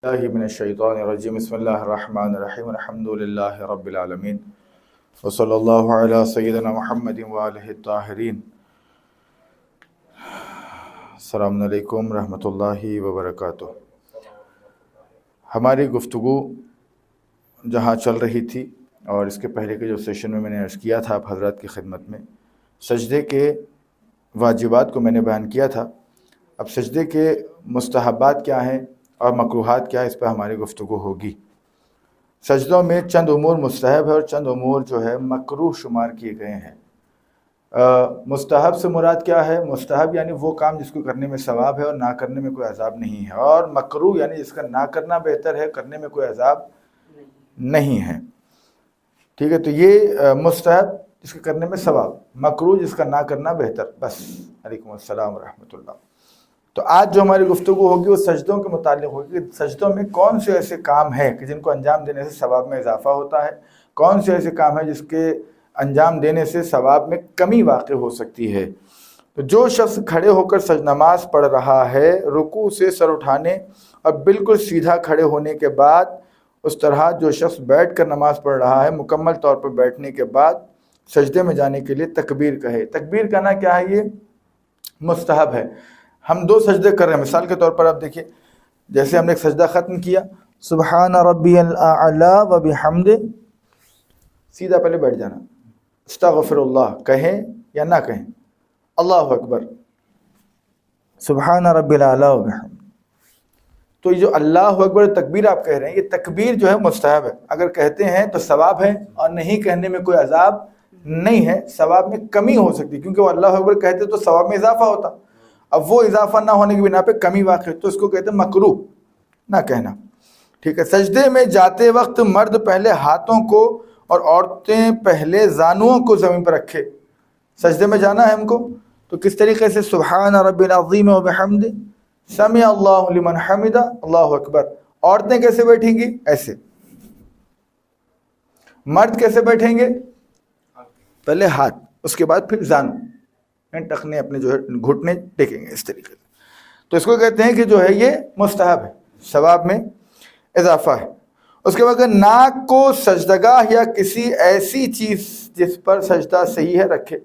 اللہ من الشیطان الرجیم بسم اللہ الرحمن الرحیم الحمدللہ رب العالمین وصلی اللہ علی سیدنا محمد وآلہ الطاہرین۔ السلام علیکم رحمۃ اللہ وبرکاتہ۔ ہماری گفتگو جہاں چل رہی تھی اور اس کے پہلے کے جو سیشن میں نے عرض کیا تھا آپ حضرات کی خدمت میں، سجدے کے واجبات کو میں نے بیان کیا تھا۔ اب سجدے کے مستحبات کیا ہیں اور مکروہات کیا ہے، اس پہ ہماری گفتگو ہوگی۔ سجدوں میں چند امور مستحب ہے اور چند امور جو ہے مکروہ شمار کیے گئے ہیں۔ مستحب سے مراد کیا ہے؟ مستحب یعنی وہ کام جس کو کرنے میں ثواب ہے اور نہ کرنے میں کوئی عذاب نہیں ہے، اور مکروہ یعنی جس کا نہ کرنا بہتر ہے، کرنے میں کوئی عذاب نہیں ہے۔ ٹھیک ہے، تو یہ مستحب جس کے کرنے میں ثواب، مکروہ جس کا نہ کرنا بہتر۔ بس علیکم السلام ورحمۃ اللہ۔ تو آج جو ہماری گفتگو ہوگی وہ سجدوں کے متعلق ہوگی کہ سجدوں میں کون سے ایسے کام ہیں کہ جن کو انجام دینے سے ثواب میں اضافہ ہوتا ہے، کون سے ایسے کام ہیں جس کے انجام دینے سے ثواب میں کمی واقع ہو سکتی ہے۔ تو جو شخص کھڑے ہو کر نماز پڑھ رہا ہے، رکوع سے سر اٹھانے اور بالکل سیدھا کھڑے ہونے کے بعد، اس طرح جو شخص بیٹھ کر نماز پڑھ رہا ہے، مکمل طور پر بیٹھنے کے بعد سجدے میں جانے کے لیے تکبیر کہے۔ تکبیر کہنا کیا ہے؟ یہ مستحب ہے۔ ہم دو سجدے کر رہے ہیں، مثال کے طور پر آپ دیکھیے، جیسے ہم نے ایک سجدہ ختم کیا، سبحان ربی الاعلی و بحمدہ، سیدھا پہلے بیٹھ جانا، استغفر اللہ کہیں یا نہ کہیں، اللہ اکبر، سبحان ربی الاعلی و بحمدہ۔ تو یہ جو اللہ اکبر تکبیر آپ کہہ رہے ہیں، یہ تکبیر جو ہے مستحب ہے۔ اگر کہتے ہیں تو ثواب ہے، اور نہیں کہنے میں کوئی عذاب نہیں ہے، ثواب میں کمی ہو سکتی، کیونکہ وہ اللہ اکبر کہتے تو ثواب میں اضافہ ہوتا، اب وہ اضافہ نہ ہونے کی بنا پہ کمی واقع، تو اس کو کہتے ہیں مکروہ نہ کہنا۔ ٹھیک ہے، سجدے میں جاتے وقت مرد پہلے ہاتھوں کو اور عورتیں پہلے زانوؤں کو زمین پر رکھے۔ سجدے میں جانا ہے ہم کو تو کس طریقے سے؟ سبحان رب العظیم و بحمدہ، سمع اللہ لمن حمدہ، اللہ اکبر۔ عورتیں کیسے بیٹھیں گی؟ ایسے۔ مرد کیسے بیٹھیں گے؟ پہلے ہاتھ، اس کے بعد پھر زانو، ٹخنے اپنے جو ہے گھٹنے ٹیکیں گے اس طریقے سے۔ تو اس کو کہتے ہیں کہ جو ہے یہ مستحب ہے، ثواب میں اضافہ ہے۔ اس کے بعد ناک کو سجدگاہ یا کسی ایسی چیز جس پر سجدہ صحیح ہے رکھے۔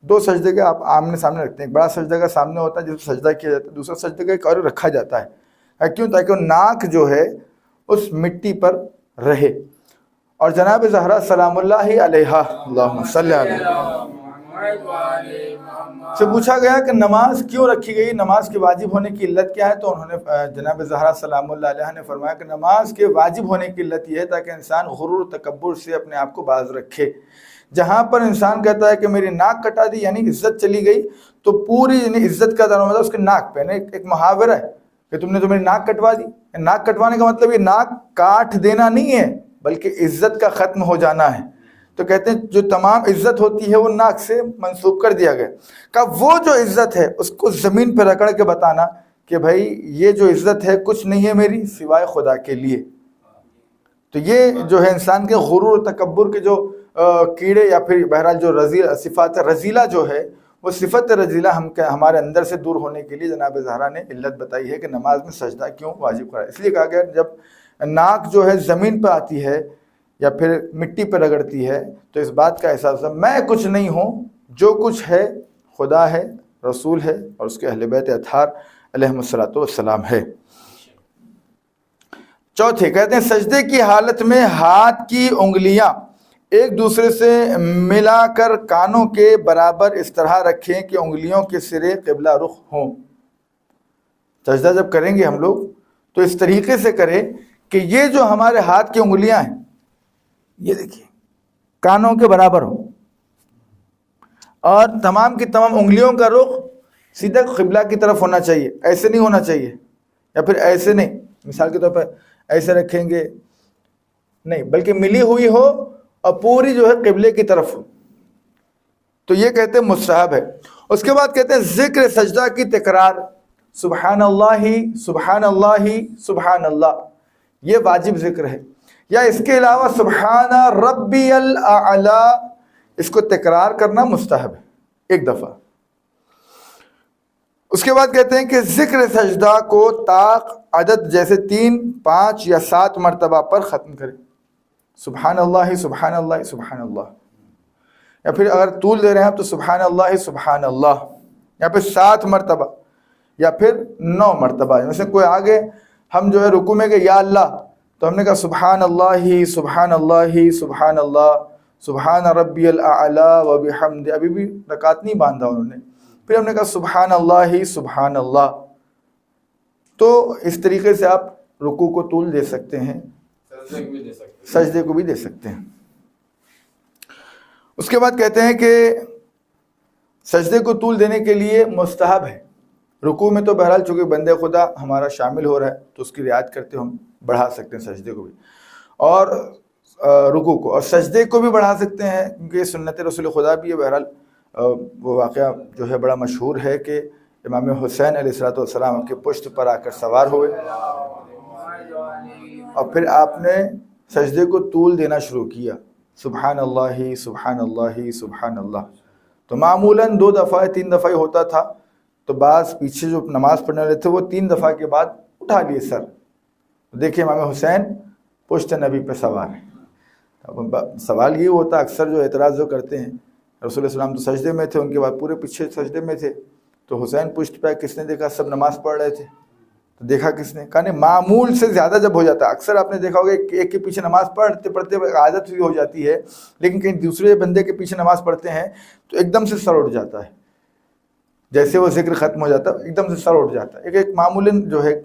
دو سجدگاہ آپ آمنے سامنے رکھتے ہیں، ایک بڑا سجدگاہ سامنے ہوتا ہے جس پر سجدہ کیا جاتا ہے، دوسرا سجدگاہ ایک اور رکھا جاتا ہے۔ کیوں؟ تاکہ وہ ناک جو ہے اس مٹی پر رہے۔ اور جناب زہرا سلام اللہ علیہا، اللہم صلی علیہ، سے پوچھا گیا کہ نماز کیوں رکھی گئی، نماز کے واجب ہونے کی علت کیا ہے؟ تو انہوں نے جناب زہرا سلام اللہ علیہ نے فرمایا کہ نماز کے واجب ہونے کی علت یہ ہے تاکہ انسان غرور و تکبر سے اپنے آپ کو باز رکھے۔ جہاں پر انسان کہتا ہے کہ میری ناک کٹا دی یعنی عزت چلی گئی، تو پوری یعنی عزت کا دار اس کے ناک پہ، ایک محاورہ ہے کہ تم نے تو میری ناک کٹوا دی۔ ناک کٹوانے کا مطلب یہ ناک کاٹ دینا نہیں ہے، بلکہ عزت کا ختم ہو جانا ہے۔ تو کہتے ہیں جو تمام عزت ہوتی ہے وہ ناک سے منسوب کر دیا گیا۔ کہ وہ جو عزت ہے اس کو زمین پہ رگڑ کے بتانا کہ بھائی یہ جو عزت ہے کچھ نہیں ہے میری سوائے خدا کے لیے۔ تو یہ جو ہے انسان کے غرور و تکبر کے جو کیڑے یا پھر بہرحال جو صفات رذیلہ جو ہے، وہ صفت رذیلہ ہمارے اندر سے دور ہونے کے لیے جناب زہرا نے علت بتائی ہے کہ نماز میں سجدہ کیوں واجب کرا۔ اس لیے کہا گیا جب ناک جو ہے زمین پہ آتی ہے یا پھر مٹی پہ رگڑتی ہے تو اس بات کا احساس ہے میں کچھ نہیں ہوں، جو کچھ ہے خدا ہے، رسول ہے اور اس کے اہل بیت اطہار علیہم الصلوۃ والسلام ہے۔ چوتھے کہتے ہیں سجدے کی حالت میں ہاتھ کی انگلیاں ایک دوسرے سے ملا کر کانوں کے برابر اس طرح رکھیں کہ انگلیوں کے سرے قبلہ رخ ہوں۔ سجدہ جب کریں گے ہم لوگ تو اس طریقے سے کریں کہ یہ جو ہمارے ہاتھ کی انگلیاں ہیں یہ دیکھیے کانوں کے برابر ہو، اور تمام کی تمام انگلیوں کا رخ سیدھا قبلہ کی طرف ہونا چاہیے، ایسے نہیں ہونا چاہیے، یا پھر ایسے نہیں، مثال کے طور پر ایسے رکھیں گے نہیں، بلکہ ملی ہوئی ہو اور پوری جو ہے قبلے کی طرف ہو۔ تو یہ کہتے ہیں مستحب ہے۔ اس کے بعد کہتے ہیں ذکر سجدہ کی تکرار، سبحان اللہ سبحان اللہ سبحان اللہ، یہ واجب ذکر ہے۔ یا اس کے علاوہ سبحان ربی الاعلی، اس کو تکرار کرنا مستحب ہے ایک دفعہ۔ اس کے بعد کہتے ہیں کہ ذکر سجدہ کو طاق عدد جیسے 3، 5 یا 7 مرتبہ پر ختم کرے. سبحان اللہ سبحان اللہ سبحان اللہ، یا پھر اگر طول دے رہے ہیں آپ تو سبحان اللہ سبحان اللہ، یا پھر 7 مرتبہ یا پھر 9 مرتبہ. مثلا کوئی آگے ہم جو ہے رکوع میں گئے یا اللہ، تو ہم نے کہا سبحان اللہ سبحان اللہ سبحان اللہ سبحان ربی الاعلی و بحمد، ابھی بھی رکعت نہیں باندھا انہوں نے. پھر ہم نے کہا سبحان اللہ سبحان اللہ. تو اس طریقے سے آپ رکوع کو طول دے سکتے ہیں، سجدے کو بھی دے سکتے ہیں. اس کے بعد کہتے ہیں کہ سجدے کو طول دینے کے لیے مستحب ہے. رکوع میں تو بہرحال چونکہ بندے خدا ہمارا شامل ہو رہا ہے تو اس کی رعایت کرتے ہم بڑھا سکتے ہیں سجدے کو بھی، اور رکوع کو، اور سجدے کو بھی بڑھا سکتے ہیں کیونکہ یہ سنت رسول خدا بھی ہے. بہرحال وہ واقعہ جو ہے بڑا مشہور ہے کہ امام حسین علیہ السلام کے پشت پر آ کر سوار ہوئے اور پھر آپ نے سجدے کو طول دینا شروع کیا، سبحان اللہ سبحان اللہ سبحان اللہ. تو معمولاً 2 دفعہ 3 دفعہ ہوتا تھا، تو بعض پیچھے جو نماز پڑھنے والے تھے وہ 3 دفعہ کے بعد اٹھا لیے سر. دیکھیں امام حسین پشت نبی پہ سوار ہیں. اب سوال یہ ہوتا اکثر جو اعتراض جو کرتے ہیں، رسول اللہ السلام تو سجدے میں تھے، ان کے بعد پورے پیچھے سجدے میں تھے، تو حسین پشت پہ کس نے دیکھا؟ سب نماز پڑھ رہے تھے، تو دیکھا کس نے؟ کہا نہیں، معمول سے زیادہ جب ہو جاتا ہے، اکثر آپ نے دیکھا ہوگا کہ ایک کے پیچھے نماز پڑھتے پڑھتے عادت بھی ہو جاتی ہے، لیکن کہیں دوسرے بندے کے پیچھے نماز پڑھتے ہیں تو ایک دم سے سر اٹھ جاتا ہے، جیسے وہ ذکر ختم ہو جاتا ہے ایک دم سے سر اٹھ جاتا ہے، ایک معمولاً جو ہے.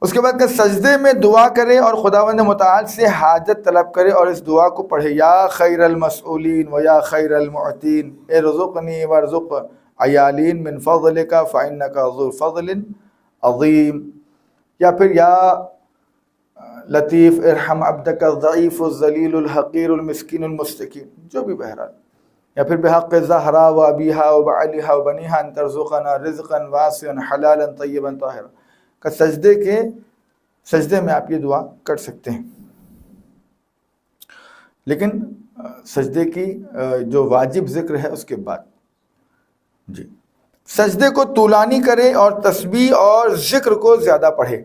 اس کے بعد کہ سجدے میں دعا کرے اور خداوند متعال سے حاجت طلب کرے اور اس دعا کو پڑھے، یا خیر المسئولین و یا خیر المعطین ارزقنی وارزق عیالین من فضلک فإنک ذو فضل عظیم، یا پھر یا لطیف ارحم عبدک الضعیف الذلیل الحقیر المسکین المستکین، جو بھی بہرحال، یا پھر بحق زہرا و ابیہا و بعلیہا و بنیہا ان ترزقنا رزقا واسعا حلالا طیبا طاہرا. کہ سجدے میں آپ یہ دعا کر سکتے ہیں. لیکن سجدے کی جو واجب ذکر ہے اس کے بعد جی سجدے کو طولانی کرے اور تسبیح اور ذکر کو زیادہ پڑھے.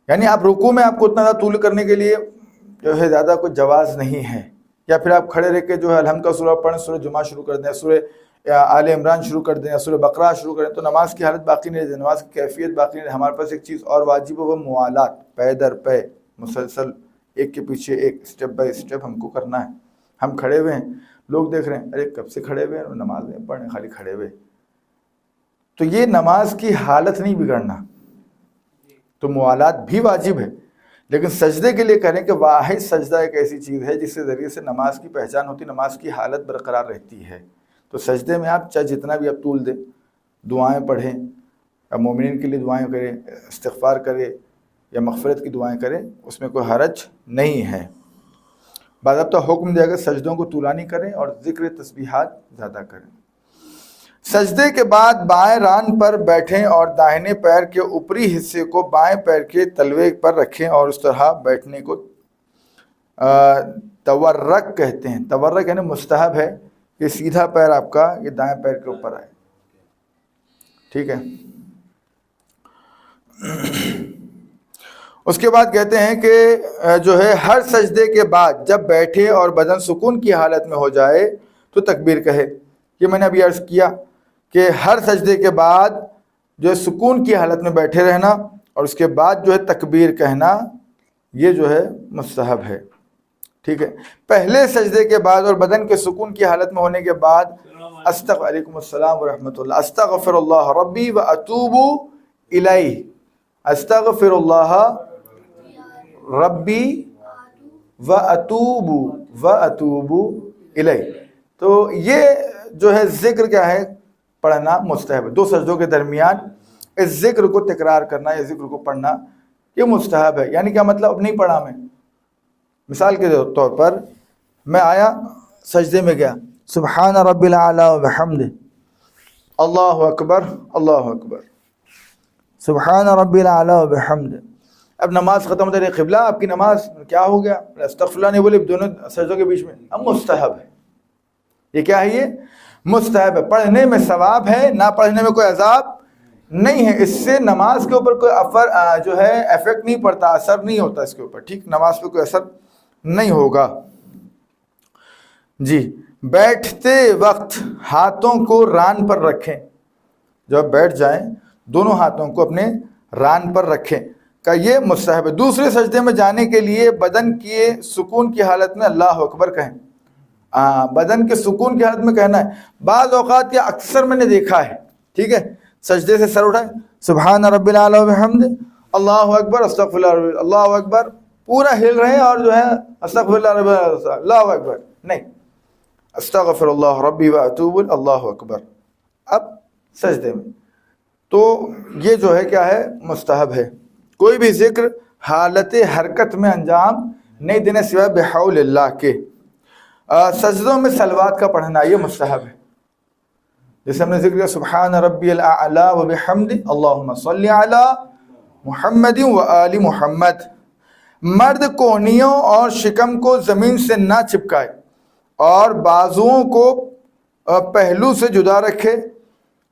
یعنی آپ رکوع میں آپ کو اتنا زیادہ طول کرنے کے لیے جو ہے زیادہ کوئی جواز نہیں ہے، یا پھر آپ کھڑے رہ کے جو ہے الحمد کا سورہ پڑھیں، سورہ جمعہ شروع کر دیں، سورہ آل عمران شروع کر دیں، سورہ بقرہ شروع کریں، تو نماز کی حالت باقی نہیں رہتی، نماز کی کیفیت باقی نہیں رہتی. ہمارے پاس ایک چیز اور واجب ہے، وہ موالات، پے در پے مسلسل ایک کے پیچھے ایک سٹیپ بائی سٹیپ ہم کو کرنا ہے. ہم کھڑے ہوئے ہیں، لوگ دیکھ رہے ہیں، ارے کب سے کھڑے ہوئے ہیں، نماز نہیں پڑھنے، خالی کھڑے ہوئے. تو یہ نماز کی حالت نہیں بگڑنا. تو موالات بھی واجب ہے، لیکن سجدے کے لیے کریں کہ واحد سجدہ ایک ایسی چیز ہے جس کے ذریعے سے نماز کی پہچان ہوتی، نماز کی حالت برقرار رہتی ہے. تو سجدے میں آپ چاہے جتنا بھی آپ طول دیں، دعائیں پڑھیں، مومنین کے لیے دعائیں کریں، استغفار کریں یا مغفرت کی دعائیں کریں، اس میں کوئی حرج نہیں ہے. باضابطہ حکم دیا گیا سجدوں کو طولانی کریں اور ذکر تسبیحات زیادہ کریں. سجدے کے بعد بائیں ران پر بیٹھیں اور داہنے پیر کے اوپری حصے کو بائیں پیر کے تلوے پر رکھیں اور اس طرح بیٹھنے کو تورک کہتے ہیں. تورک یعنی مستحب ہے کہ سیدھا پیر آپ کا یہ دائیں پیر کے اوپر آئے. ٹھیک ہے. اس کے بعد کہتے ہیں کہ جو ہے ہر سجدے کے بعد جب بیٹھے اور بدن سکون کی حالت میں ہو جائے تو تکبیر کہے. یہ میں نے ابھی عرض کیا کہ ہر سجدے کے بعد جو ہے سکون کی حالت میں بیٹھے رہنا اور اس کے بعد جو ہے تکبیر کہنا، یہ جو ہے مستحب ہے. ٹھیک ہے. پہلے سجدے کے بعد اور بدن کے سکون کی حالت میں ہونے کے بعد علیکم السلام ورحمۃ اللہ، استغفر اللہ ربی و اتوب الیہ، استغفر اللہ ربی و اتوب الیہ. تو یہ جو ہے ذکر کیا ہے؟ پڑھنا مستحب ہے. 2 سجدوں کے درمیان اس ذکر کو تکرار کرنا، یہ ذکر کو پڑھنا یہ مستحب ہے. یعنی کیا مطلب؟ اب نہیں پڑھا میں، مثال کے طور پر میں آیا سجدے میں گیا، سبحان رب العلی و بحمدہ، اللہ اکبر اللہ اکبر، سبحان رب العلی و بحمدہ. اب نماز ختم ہو جائے، قبلہ آپ کی نماز کیا ہو گیا؟ استغفر اللہ نہیں بولے دونوں سجدوں کے بیچ میں، اب مستحب ہے. یہ کیا ہے؟ یہ مستحب ہے، پڑھنے میں ثواب ہے، نہ پڑھنے میں کوئی عذاب نہیں ہے. اس سے نماز کے اوپر کوئی جو ہے افیکٹ نہیں پڑتا، اثر نہیں ہوتا اس کے اوپر. ٹھیک، نماز پہ کوئی اثر نہیں ہوگا. جی، بیٹھتے وقت ہاتھوں کو ران پر رکھیں. جب بیٹھ جائیں دونوں ہاتھوں کو اپنے ران پر رکھیں کہ یہ مستحب ہے. دوسرے سجدے میں جانے کے لیے بدن کے سکون کی حالت میں اللہ اکبر کہیں. بدن کے سکون کی حالت میں کہنا ہے. بعض اوقات یا اکثر میں نے دیکھا ہے، ٹھیک ہے، سجدے سے سر اٹھائے، سبحان رب العلی و بحمد، اللہ اکبر، استغفر اللہ، اللہ اکبر، پورا ہل رہے ہیں اور جو ہے استغفر اللہ رب اللہ اکبر نہیں، استغفر اللہ ربی و اتوب اللہ اکبر. اب سجدے میں تو یہ جو ہے کیا ہے، مستحب ہے. کوئی بھی ذکر حالت حرکت میں انجام نہیں دینے سوائے بحول اللہ کے. سجدوں میں صلوات کا پڑھنا یہ مستحب ہے. جیسے ہم نے ذکر کیا سبحان ربی الاعلی و بحمد اللہم صلی علی محمد و آل محمد. مرد کونیوں اور شکم کو زمین سے نہ چپکائے اور بازوؤں کو پہلو سے جدا رکھے،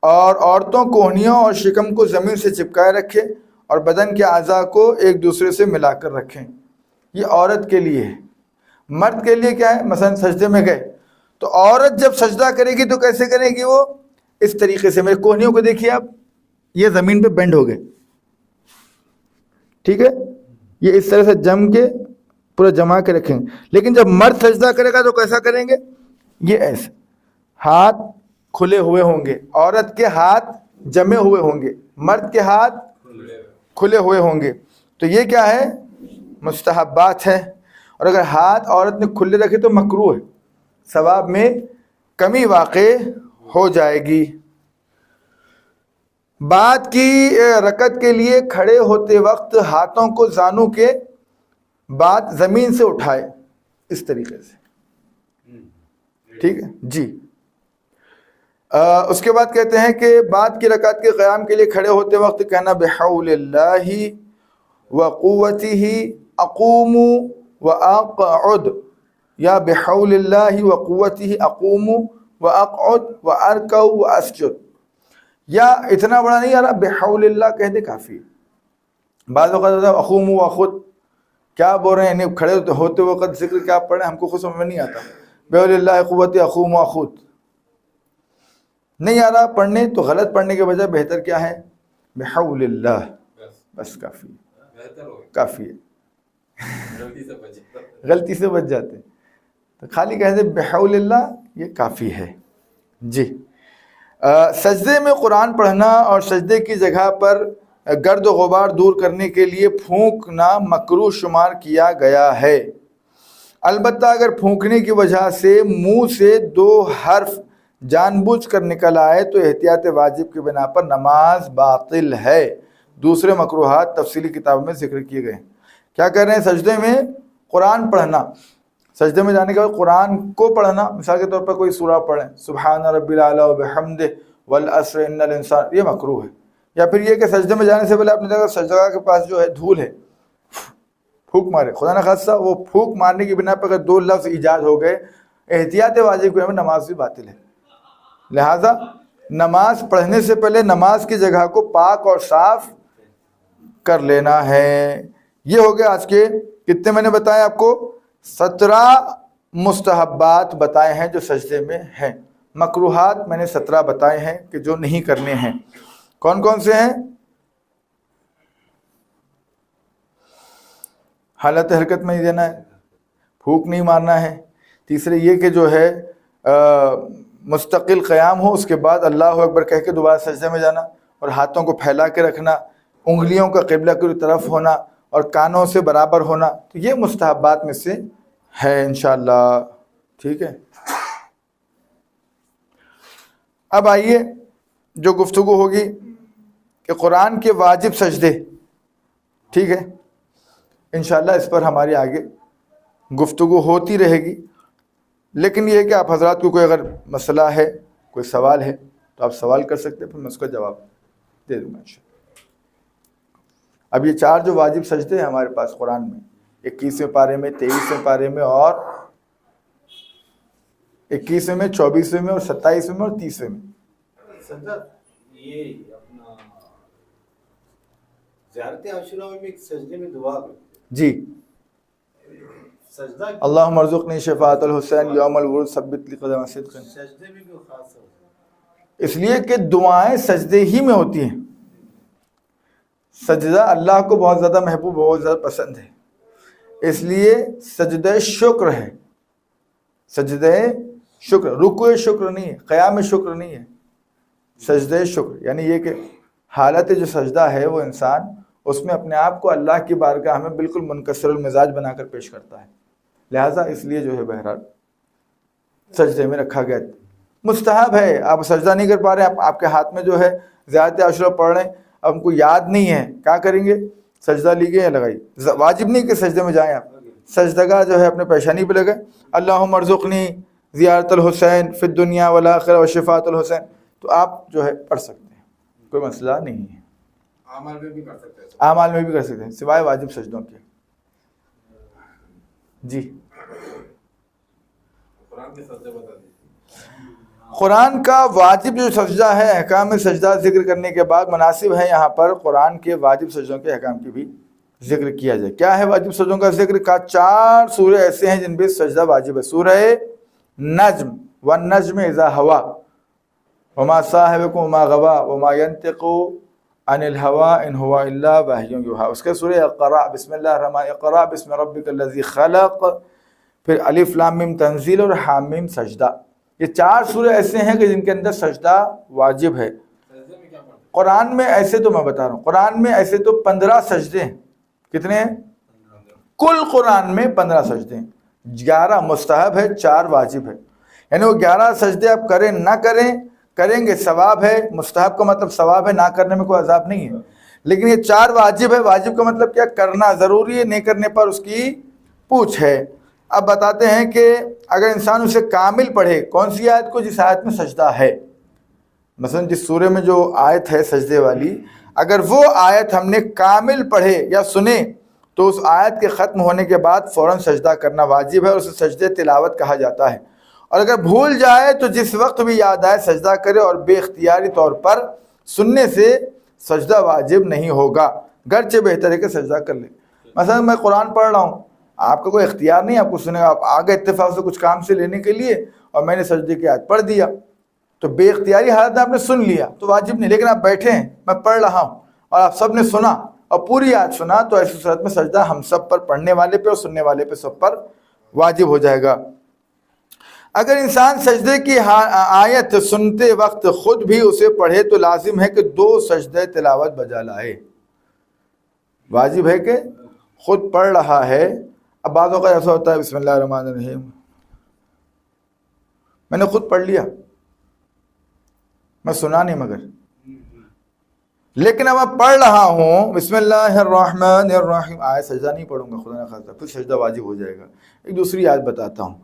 اور عورتوں کونیوں اور شکم کو زمین سے چپکائے رکھے اور بدن کے اعضاء کو ایک دوسرے سے ملا کر رکھیں. یہ عورت کے لیے ہے. مرد کے لیے کیا ہے، مثلا سجدے میں گئے تو عورت جب سجدہ کرے گی تو کیسے کرے گی، وہ اس طریقے سے. میرے کونیوں کو دیکھیے آپ، یہ زمین پہ بینڈ ہو گئے، ٹھیک ہے، یہ اس طرح سے جم کے پورا جما کے رکھیں گے. لیکن جب مرد سجدہ کرے گا تو کیسا کریں گے، یہ ایسے ہاتھ کھلے ہوئے ہوں گے. عورت کے ہاتھ جمے ہوئے ہوں گے، مرد کے ہاتھ کھلے ہوئے ہوں گے. تو یہ کیا ہے، مستحبات ہے. اور اگر ہاتھ عورت نے کھلے رکھے تو مکروہ ہے، ثواب میں کمی واقع ہو جائے گی. بعد کی رکعت کے لیے کھڑے ہوتے وقت ہاتھوں کو زانوں کے بعد زمین سے اٹھائے، اس طریقے سے، ٹھیک ہے جی. اس کے بعد کہتے ہیں کہ بعد کی رکعت کے قیام کے لیے کھڑے ہوتے وقت کہنا بحول اللہ وقوتہ اقوم واقعد، یا بحول اللہ وقوتہ اقوم واقعد وارکع واسجد. یا اتنا بڑا نہیں، یار بحول اللہ کہہ دے کافی ہے. بعض اوقات ہوتا ہے اقوم واخود، کیا بول رہے ہیں، یعنی کھڑے ہوتے وقت ذکر کیا پڑھیں، ہم کو خود سمجھ میں نہیں آتا. بحول اللہ قوت اقوم واخود نہیں آ رہا پڑھنے تو غلط پڑھنے کے بجائے بہتر کیا ہے، بحول اللہ، بس کافی کافی ہے. غلطی سے بچ جاتے ہیں تو خالی کہہ دے بحول اللہ، یہ کافی ہے جی. سجدے میں قرآن پڑھنا اور سجدے کی جگہ پر گرد و غبار دور کرنے کے لیے پھونکنا مکروہ شمار کیا گیا ہے. البتہ اگر پھونکنے کی وجہ سے منہ سے دو حرف جان بوجھ کر نکل آئے تو احتیاط واجب کی بنا پر نماز باطل ہے. دوسرے مکروہات تفصیلی کتاب میں ذکر کیے گئے. کیا کہہ رہے ہیں، سجدے میں قرآن پڑھنا، سجدے میں جانے کے بعد قرآن کو پڑھنا. مثال کے طور پر کوئی سورہ پڑھیں، سبحان رب العلی و بحمدہ والعصر ان الانسان، یہ مکروہ ہے. یا پھر یہ کہ سجدے میں جانے سے پہلے اپنی جگہ سجدہ کے پاس جو ہے دھول ہے، پھونک مارے. خدا نہ خاصہ وہ پھونک مارنے کی بنا پر اگر دو لفظ ایجاد ہو گئے، احتیاط واجب کی نماز بھی باطل ہے. لہذا نماز پڑھنے سے پہلے نماز کی جگہ کو پاک اور صاف کر لینا ہے. یہ ہو گیا آج کے کتنے میں نے بتایا آپ کو، 17 مستحبات بتائے ہیں جو سجدے میں ہیں. مکروہات میں نے 17 بتائے ہیں کہ جو نہیں کرنے ہیں. کون کون سے ہیں، حالت حرکت میں ہی دینا ہے، پھونک نہیں مارنا ہے. تیسرے یہ کہ جو ہے مستقل قیام ہو، اس کے بعد اللہ اکبر کہہ کے دوبارہ سجدے میں جانا، اور ہاتھوں کو پھیلا کے رکھنا، انگلیوں کا قبلہ کی طرف ہونا اور کانوں سے برابر ہونا. تو یہ مستحبات میں سے ہے انشاءاللہ. ٹھیک ہے، اب آئیے جو گفتگو ہوگی کہ قرآن کے واجب سجدے، ٹھیک ہے، انشاءاللہ اس پر ہماری آگے گفتگو ہوتی رہے گی. لیکن یہ ہے کہ آپ حضرات کو کوئی اگر مسئلہ ہے، کوئی سوال ہے تو آپ سوال کر سکتے ہیں، پھر میں اس کا جواب دے دوں گا انشاءاللہ. اب یہ 4 جو واجب سجدے ہیں ہمارے پاس قرآن میں، 21ویں پارے میں، 23ویں پارے میں اور 21ویں میں، 24ویں میں اور 27ویں میں اور 30ویں میں۔ سجدہ یہ اپنا زیارت عاشورہ میں ایک سجدے میں دعا ہے جی، سجدہ اللہم ارزقنی شفاعت الحسین یوم الورود ثبت لی قدم صدق۔ سجدے میں کیوں خاص ہے؟ اس لیے کہ دعائیں سجدے ہی میں ہوتی ہیں۔ سجدہ اللہ کو بہت زیادہ محبوب، بہت زیادہ پسند ہے، اس لیے سجدہ شکر ہے، سجدہ شکر، رکوع شکر نہیں ہے، قیام شکر نہیں ہے، سجدہ شکر یعنی یہ کہ حالت جو سجدہ ہے وہ انسان اس میں اپنے آپ کو اللہ کی بارگاہ میں بالکل منکسر المزاج بنا کر پیش کرتا ہے، لہٰذا اس لیے جو ہے بہرحال سجدے میں رکھا گیا۔ مستحب ہے، آپ سجدہ نہیں کر پا رہے، آپ کے ہاتھ میں جو ہے زیارت عاشورہ پڑھ رہے ہیں، اب ہم کو یاد نہیں ہے، کیا کریں گے؟ سجدہ لیجیے یا لگائی، واجب نہیں کہ سجدے میں جائیں، آپ سجدگاہ جو ہے اپنے پیشانی پہ لگائیں، اللہم ارزقنی زیارت الحسین فی الدنیا والآخرہ وشفاعت الحسین، تو آپ جو ہے پڑھ سکتے ہیں، کوئی مسئلہ نہیں ہے، اعمال میں بھی کر سکتے ہیں، اعمال میں بھی کر سکتے ہیں سوائے واجب سجدوں کے۔ جی، قرآن کے سجدے بتا دیجیے۔ قرآن کا واجب جو سجدہ ہے، احکام سجدہ ذکر کرنے کے بعد مناسب ہے یہاں پر قرآن کے واجب سجدوں کے احکام کی بھی ذکر کیا جائے۔ کیا ہے واجب سجدوں کا ذکر؟ کا 4 سورے ایسے ہیں جن پہ سجدہ واجب ہے۔ سورہ نجم، والنجم اذا ہوا، وما صاحبکم وما غوا، وما ينطق عن الهوى ان هو الا وحی یوحی۔ اس کے سورہ اقرا، بسم اللہ الرحمن اقرا بسم ربک الذی خلق، پھر الف لام میم تنزیل اور حامیم سجدہ۔ یہ 4 سورے ایسے ہیں کہ جن کے اندر سجدہ واجب ہے۔ قرآن میں ایسے تو میں بتا رہا ہوں، قرآن میں ایسے تو 15 سجدے ہیں۔ کتنے ہیں؟ کل قرآن میں 15 سجدے ہیں، 11 مستحب ہے، 4 واجب ہے، یعنی وہ 11 سجدے آپ کریں نہ کریں، کریں گے ثواب ہے، مستحب کا مطلب ثواب ہے، نہ کرنے میں کوئی عذاب نہیں ہے، لیکن یہ 4 واجب ہے۔ واجب کا مطلب کیا؟ کرنا ضروری ہے، نہیں کرنے پر اس کی پوچھ ہے۔ اب بتاتے ہیں کہ اگر انسان اسے کامل پڑھے، کون سی آیت کو؟ جس آیت میں سجدہ ہے، مثلا جس سورے میں جو آیت ہے سجدے والی، اگر وہ آیت ہم نے کامل پڑھے یا سنے تو اس آیت کے ختم ہونے کے بعد فوراً سجدہ کرنا واجب ہے، اسے سجدے تلاوت کہا جاتا ہے۔ اور اگر بھول جائے تو جس وقت بھی یاد آئے سجدہ کرے، اور بے اختیاری طور پر سننے سے سجدہ واجب نہیں ہوگا، گرچہ بہتر ہے کہ سجدہ کر لے۔ مثلا میں قرآن پڑھ رہا ہوں، آپ کا کوئی اختیار نہیں، آپ کو سنے گا، آپ آگے اتفاق سے کچھ کام سے لینے کے لیے اور میں نے سجدے کی آیت پڑھ دیا، تو بے اختیاری حالت میں آپ نے سن لیا تو واجب نہیں، لیکن آپ بیٹھے ہیں، میں پڑھ رہا ہوں اور آپ سب نے سنا اور پوری آیت سنا، تو ایسی صورت میں سجدہ ہم سب پر، پڑھنے والے پہ اور سننے والے پہ، سب پر واجب ہو جائے گا۔ اگر انسان سجدے کی آیت سنتے وقت خود بھی اسے پڑھے تو لازم ہے کہ 2 سجدے تلاوت بجا لائے۔ واجب ہے کہ خود پڑھ رہا ہے، اب بعض اوقات ایسا ہوتا ہے بسم اللہ الرحمن الرحیم میں نے خود پڑھ لیا، میں سنا نہیں مگر، لیکن اب میں پڑھ رہا ہوں بسم اللہ الرحمن الرحیم، آیت سجدہ نہیں پڑھوں گا خدا نخواستہ، پھر سجدہ واجب ہو جائے گا۔ ایک دوسری آیت بتاتا ہوں،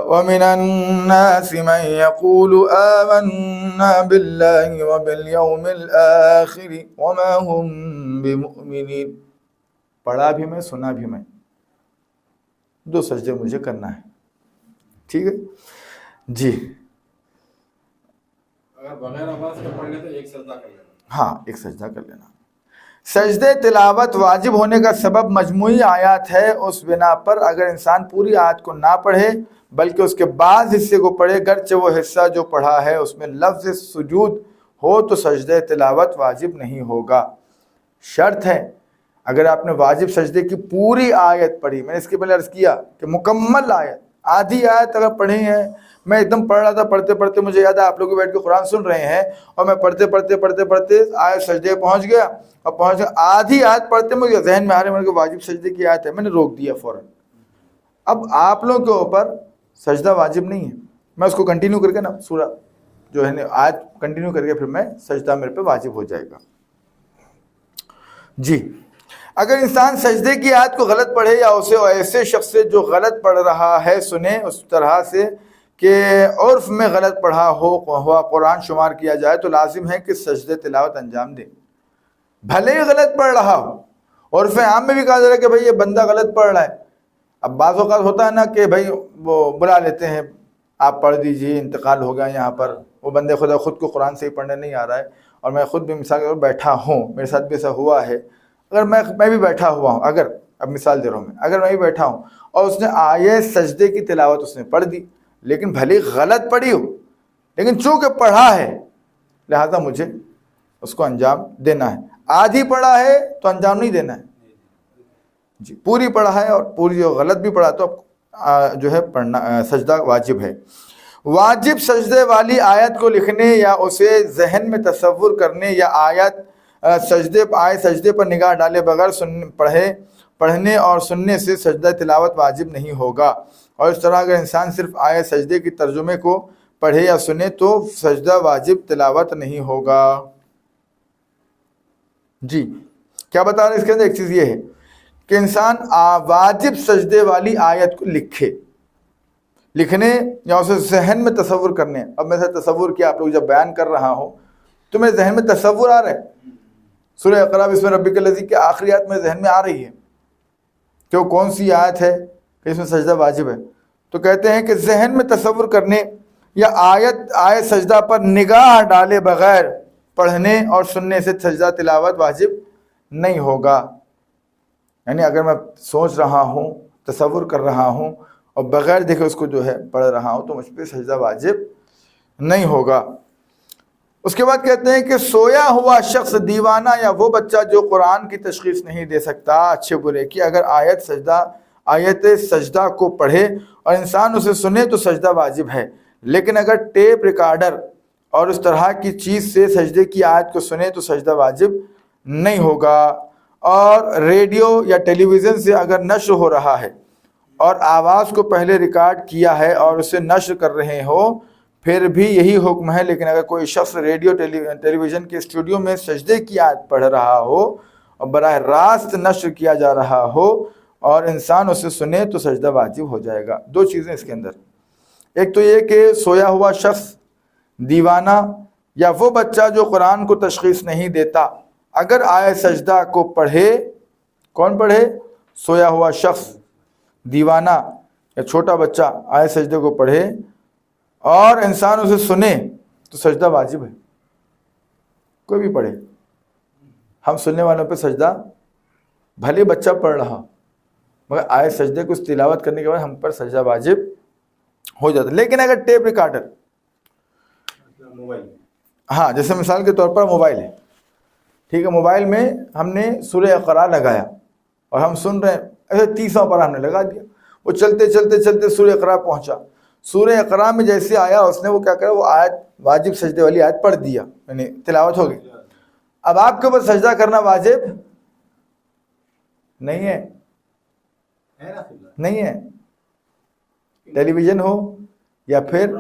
وَمِنَ النَّاسِ مَن يَقُولُ آمَنَّا بِاللَّهِ وَبِالْيَوْمِ الْآخِرِ وَمَا هُمْ بِمُؤْمِنِينَ۔ پڑھا بھی میں، سنا بھی میں، 2 سجدے مجھے کرنا ہے، ٹھیک ہے جی۔ اگر بغیر آواز کے پڑھ لے تو ایک سجدہ کر لینا، ہاں ایک سجدہ کر لینا۔ سجدے تلاوت واجب ہونے کا سبب مجموعی آیات ہے، اس بنا پر اگر انسان پوری آیت کو نہ پڑھے بلکہ اس کے بعض حصے کو پڑھے، گرچہ وہ حصہ جو پڑھا ہے اس میں لفظ سجود ہو تو سجدے تلاوت واجب نہیں ہوگا۔ شرط ہے اگر آپ نے واجب سجدے کی پوری آیت پڑھی، میں نے اس کے پہلے عرض کیا کہ مکمل آیت، آدھی آیت اگر پڑھی ہے، میں ایک دم پڑھ رہا تھا، پڑھتے پڑھتے مجھے یاد ہے آپ لوگ بیٹھ کے قرآن سن رہے ہیں اور میں پڑھتے آیت سجدے پہنچ گیا، اور آدھی آیت پڑھتے مجھے ذہن میں آ رہے کہ واجب سجدے کی آیت ہے، میں نے روک دیا فوراً۔ اب آپ لوگوں کے اوپر سجدہ واجب نہیں ہے، میں اس کو کنٹینیو کر کے نا سورہ جو ہے آیت کنٹینیو کر کے پھر میں سجدہ میرے پہ واجب ہو جائے گا جی۔ اگر انسان سجدے کی آیت کو غلط پڑھے یا اسے ایسے شخص سے جو غلط پڑھ رہا ہے سنے اس طرح سے کہ عرف میں غلط پڑھا ہوا قرآن شمار کیا جائے تو لازم ہے کہ سجدے تلاوت انجام دے، بھلے ہی غلط پڑھ رہا ہو۔ عرف عام میں بھی کہا جا رہا ہے کہ بھائی یہ بندہ غلط پڑھ رہا ہے۔ اب بعض اوقات ہوتا ہے نا کہ بھائی وہ بلا لیتے ہیں آپ پڑھ دیجیے، انتقال ہو گیا یہاں پر، وہ بندے خدا خود کو قرآن سے ہی پڑھنے نہیں آ رہا ہے، اور میں خود بھی مثال کے طور پر بیٹھا ہوں، میرے ساتھ بھی ایسا ہوا ہے، اگر میں بھی بیٹھا ہوا ہوں، اگر اب مثال دے رہا ہوں میں، اگر میں بھی بیٹھا ہوں اور اس نے آیت سجدے کی تلاوت اس نے پڑھ دی، لیکن بھلی غلط پڑھی ہو، لیکن چونکہ پڑھا ہے لہذا مجھے اس کو انجام دینا ہے. آدھی پڑھا ہے تو انجام نہیں دینا ہے جی، پوری پڑھا ہے اور پوری جو غلط بھی پڑھا تو جو ہے پڑھنا سجدہ واجب ہے. واجب سجدے والی آیت کو لکھنے یا اسے ذہن میں تصور کرنے یا آیت سجدے پر نگاہ ڈالے بغیر پڑھنے اور سننے سے سجدہ تلاوت واجب نہیں ہوگا. اور اس طرح اگر انسان صرف آیت سجدے کی ترجمے کو پڑھے یا سنے تو سجدہ واجب تلاوت نہیں ہوگا. جی کیا بتا رہے ہیں اس کے اندر؟ ایک چیز یہ ہے کہ انسان واجب سجدے والی آیت کو لکھنے یا اسے ذہن میں تصور کرنے. اب میں سے تصور کیا آپ لوگ جب بیان کر رہا ہوں تو میرے ذہن میں تصور آ رہا ہے. سورہ اقرا بسم ربک الذی کی آخری آیت میرے ذہن میں آ رہی ہے کہ وہ کون سی آیت ہے کہ اس میں سجدہ واجب ہے. تو کہتے ہیں کہ ذہن میں تصور کرنے یا آیت سجدہ پر نگاہ ڈالے بغیر پڑھنے اور سننے سے سجدہ تلاوت واجب نہیں ہوگا. یعنی اگر میں سوچ رہا ہوں، تصور کر رہا ہوں اور بغیر دیکھے اس کو جو ہے پڑھ رہا ہوں تو مجھ پہ سجدہ واجب نہیں ہوگا. اس کے بعد کہتے ہیں کہ سویا ہوا شخص دیوانہ یا وہ بچہ جو قرآن کی تشخیص نہیں دے سکتا اچھے برے کی، اگر آیت سجدہ کو پڑھے اور انسان اسے سنے تو سجدہ واجب ہے. لیکن اگر ٹیپ ریکارڈر اور اس طرح کی چیز سے سجدے کی آیت کو سنے تو سجدہ واجب نہیں ہوگا. اور ریڈیو یا ٹیلی ویژن سے اگر نشر ہو رہا ہے اور آواز کو پہلے ریکارڈ کیا ہے اور اسے نشر کر رہے ہو پھر بھی یہی حکم ہے. لیکن اگر کوئی شخص ریڈیو ٹیلی ویژن کے اسٹوڈیو میں سجدے کی آیت پڑھ رہا ہو اور براہ راست نشر کیا جا رہا ہو اور انسان اسے سنے تو سجدہ واجب ہو جائے گا. دو چیزیں اس کے اندر، ایک تو یہ کہ سویا ہوا شخص دیوانہ یا وہ بچہ جو قرآن کو تشخیص نہیں دیتا اگر آیت سجدہ کو پڑھے. کون پڑھے؟ سویا ہوا شخص، دیوانہ یا چھوٹا بچہ آیت سجدے کو پڑھے اور انسان اسے سنے تو سجدہ واجب ہے. کوئی بھی پڑھے، ہم سننے والوں پہ سجدہ، بھلے بچہ پڑھ رہا مگر آیت سجدے کو تلاوت کرنے کے بعد ہم پر سجدہ واجب ہو جاتا. لیکن اگر ٹیپ ریکارڈر، ہاں جیسے مثال کے طور پر موبائل ہے، ٹھیک ہے، موبائل میں ہم نے سورہ اقرا لگایا اور ہم سن رہے ہیں، ایسے 30 پر ہم نے لگا دیا، وہ چلتے چلتے چلتے سورہ اقرا پہنچا. سورہ اقرا میں جیسے آیا اس نے وہ کیا کرا، وہ آیت واجب سجدے والی آیت پڑھ دیا، یعنی تلاوت ہو گئی. اب آپ کے اوپر سجدہ کرنا واجب نہیں ہے، نہیں ہے. ٹیلی ویژن ہو یا پھر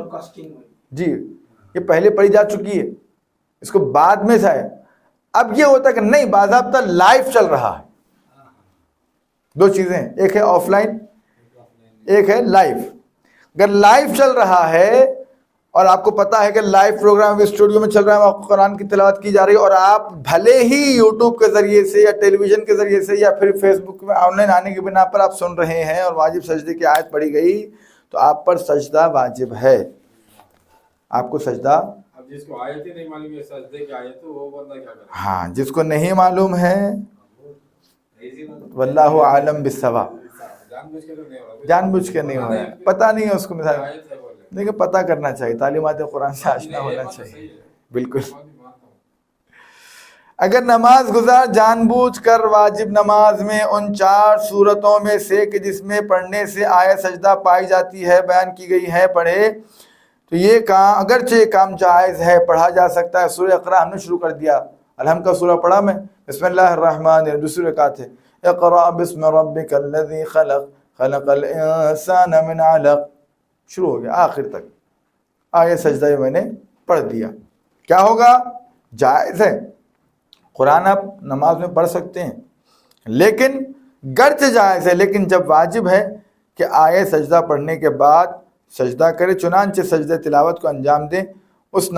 جی یہ پہلے پڑھی جا چکی ہے، اس کو بعد میں سے ہے. اب یہ ہوتا ہے کہ نہیں، باضابطہ لائیو چل رہا ہے. دو چیزیں، ایک ہے آف لائن، ایک ہے لائیو. اگر لائیو چل رہا ہے اور آپ کو پتا ہے کہ لائیو پروگرام اسٹوڈیو میں چل رہا ہے، وہاں قرآن کی تلاوت کی جا رہی ہے اور آپ بھلے ہی یوٹیوب کے ذریعے سے یا ٹیلی ویژن کے ذریعے سے یا پھر فیس بک میں آن لائن آنے کی بنا پر آپ سن رہے ہیں اور واجب سجدے کی آیت پڑھی گئی تو آپ پر سجدہ واجب ہے. آپ کو سجدہ، جس کو آیت ہی نہیں معلوم ہے سجدے کی آیت تو وہ بندہ کیا کرے؟ ہاں جس کو نہیں معلوم ہے واللہ عالم بالصواب، جان بوجھ کے نہیں ہو رہا ہے، پتہ نہیں ہے اس کو. مثال دیکھیں پتہ کرنا چاہیے، تعلیمات قرآن سے آشنا ہونا چاہیے. بالکل. اگر نماز گزار جان بوجھ کر واجب نماز میں ان 4 صورتوں میں سے کہ جس میں پڑھنے سے آیت سجدہ پائی جاتی ہے بیان کی گئی ہے پڑھے تو یہ کام، اگرچہ یہ کام جائز ہے، پڑھا جا سکتا ہے. سورہ اقرا ہم نے شروع کر دیا، الحمد کا سورہ پڑھا میں، بسم اللہ الرحمن الرحیم، دوسری رکعت ہے، اقرا بسم ربک الذی خلق خلق الانسان من علق، شروع ہو گیا آخر تک آیت سجدہ میں نے پڑھ دیا. کیا ہوگا؟ جائز ہے، قرآن آپ نماز میں پڑھ سکتے ہیں، لیکن گرچہ جائز ہے لیکن جب واجب ہے کہ آیت سجدہ پڑھنے کے بعد سجدہ کرے، چنانچہ سجدہ تلاوت کو انجام دیں، اس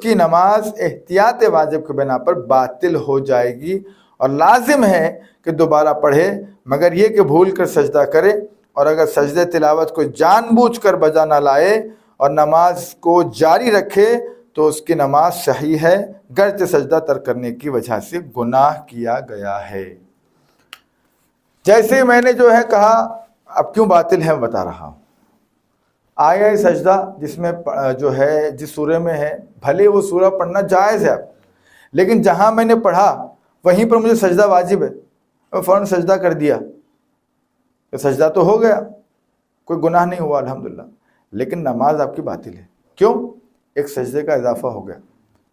کی نماز احتیاط واجب کے بنا پر باطل ہو جائے گی اور لازم ہے کہ دوبارہ پڑھے، مگر یہ کہ بھول کر سجدہ کرے اور اگر سجدے تلاوت کو جان بوجھ کر بجا نہ لائے اور نماز کو جاری رکھے تو اس کی نماز صحیح ہے، گرچہ سجدہ ترک کرنے کی وجہ سے گناہ کیا گیا ہے۔ جیسے میں نے جو ہے کہا اب کیوں باطل ہے بتا رہا ہوں۔ آیا سجدہ جس میں جو ہے جس سورہ میں ہے، بھلے وہ سورہ پڑھنا جائز ہے، لیکن جہاں میں نے پڑھا وہیں پر مجھے سجدہ واجب ہے، میں فوراً سجدہ کر دیا تو سجدہ تو ہو گیا، کوئی گناہ نہیں ہوا الحمدللہ، لیکن نماز آپ کی باطل ہے۔ کیوں؟ ایک سجدے کا اضافہ ہو گیا،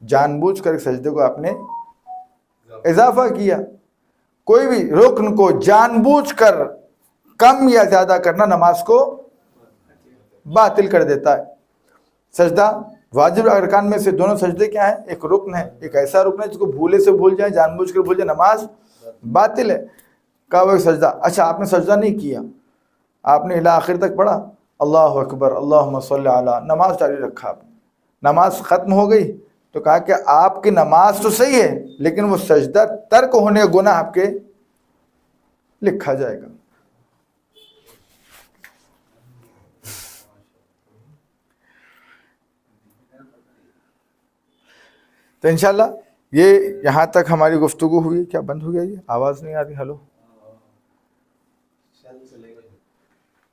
جان بوجھ کر ایک سجدے کو آپ نے اضافہ کیا۔ کوئی بھی رکن کو جان بوجھ کر کم یا زیادہ کرنا نماز کو باطل کر دیتا ہے۔ سجدہ واجب ارکان میں سے دونوں سجدے کیا ہیں؟ ایک رکن ہے، ایک ایسا رکن ہے جس کو بھولے سے بھول جائیں، جان بوجھ کر بھول جائیں، نماز باطل ہے۔ کہا وہ سجدہ، اچھا آپ نے سجدہ نہیں کیا، آپ نے الی آخر تک پڑھا، اللہ اکبر اللہم صلی علی، نماز جاری رکھا، آپ نے نماز ختم ہو گئی تو کہا کہ آپ کی نماز تو صحیح ہے لیکن وہ سجدہ ترک ہونے کا گناہ آپ کے لکھا جائے گا۔ تو انشاءاللہ یہ یہاں تک ہماری گفتگو ہوئی۔ کیا بند ہو گیا؟ یہ آواز نہیں آ رہی؟ ہلو،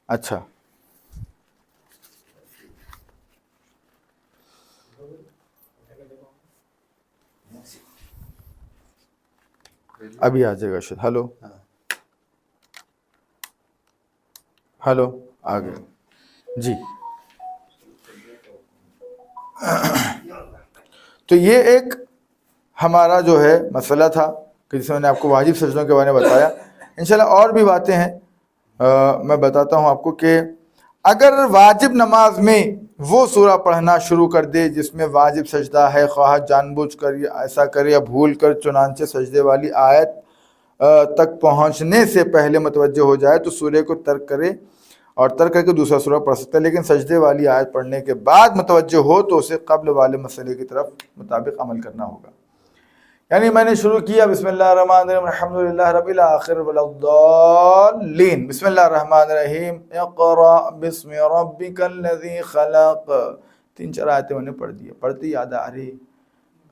اچھا ابھی آ جائے گا شاید۔ ہلو ہلو، آ گئے جی۔ تو یہ ایک ہمارا جو ہے مسئلہ تھا کہ جس میں نے آپ کو واجب سجدوں کے بارے میں بتایا۔ انشاءاللہ اور بھی باتیں ہیں، میں بتاتا ہوں آپ کو کہ اگر واجب نماز میں وہ سورہ پڑھنا شروع کر دے جس میں واجب سجدہ ہے، خواہ جان بوجھ کر ایسا کرے یا بھول کر، چنانچہ سجدے والی آیت تک پہنچنے سے پہلے متوجہ ہو جائے تو سورہ کو ترک کرے اور ترک کر کے دوسرا سورہ پڑھ سکتا ہے، لیکن سجدے والی آیت پڑھنے کے بعد متوجہ ہو تو اسے قبل والے مسئلے کی طرف مطابق عمل کرنا ہوگا۔ یعنی میں نے شروع کیا بسم اللہ الرحمن الرحیم الحمدللہ رب الآخر والضالین، بسم اللہ الرحمن الرحیم اقرأ بسم ربک الذی خلق، 3-4 آیتیں میں نے پڑھ دی، پڑھتے یاد آ رہی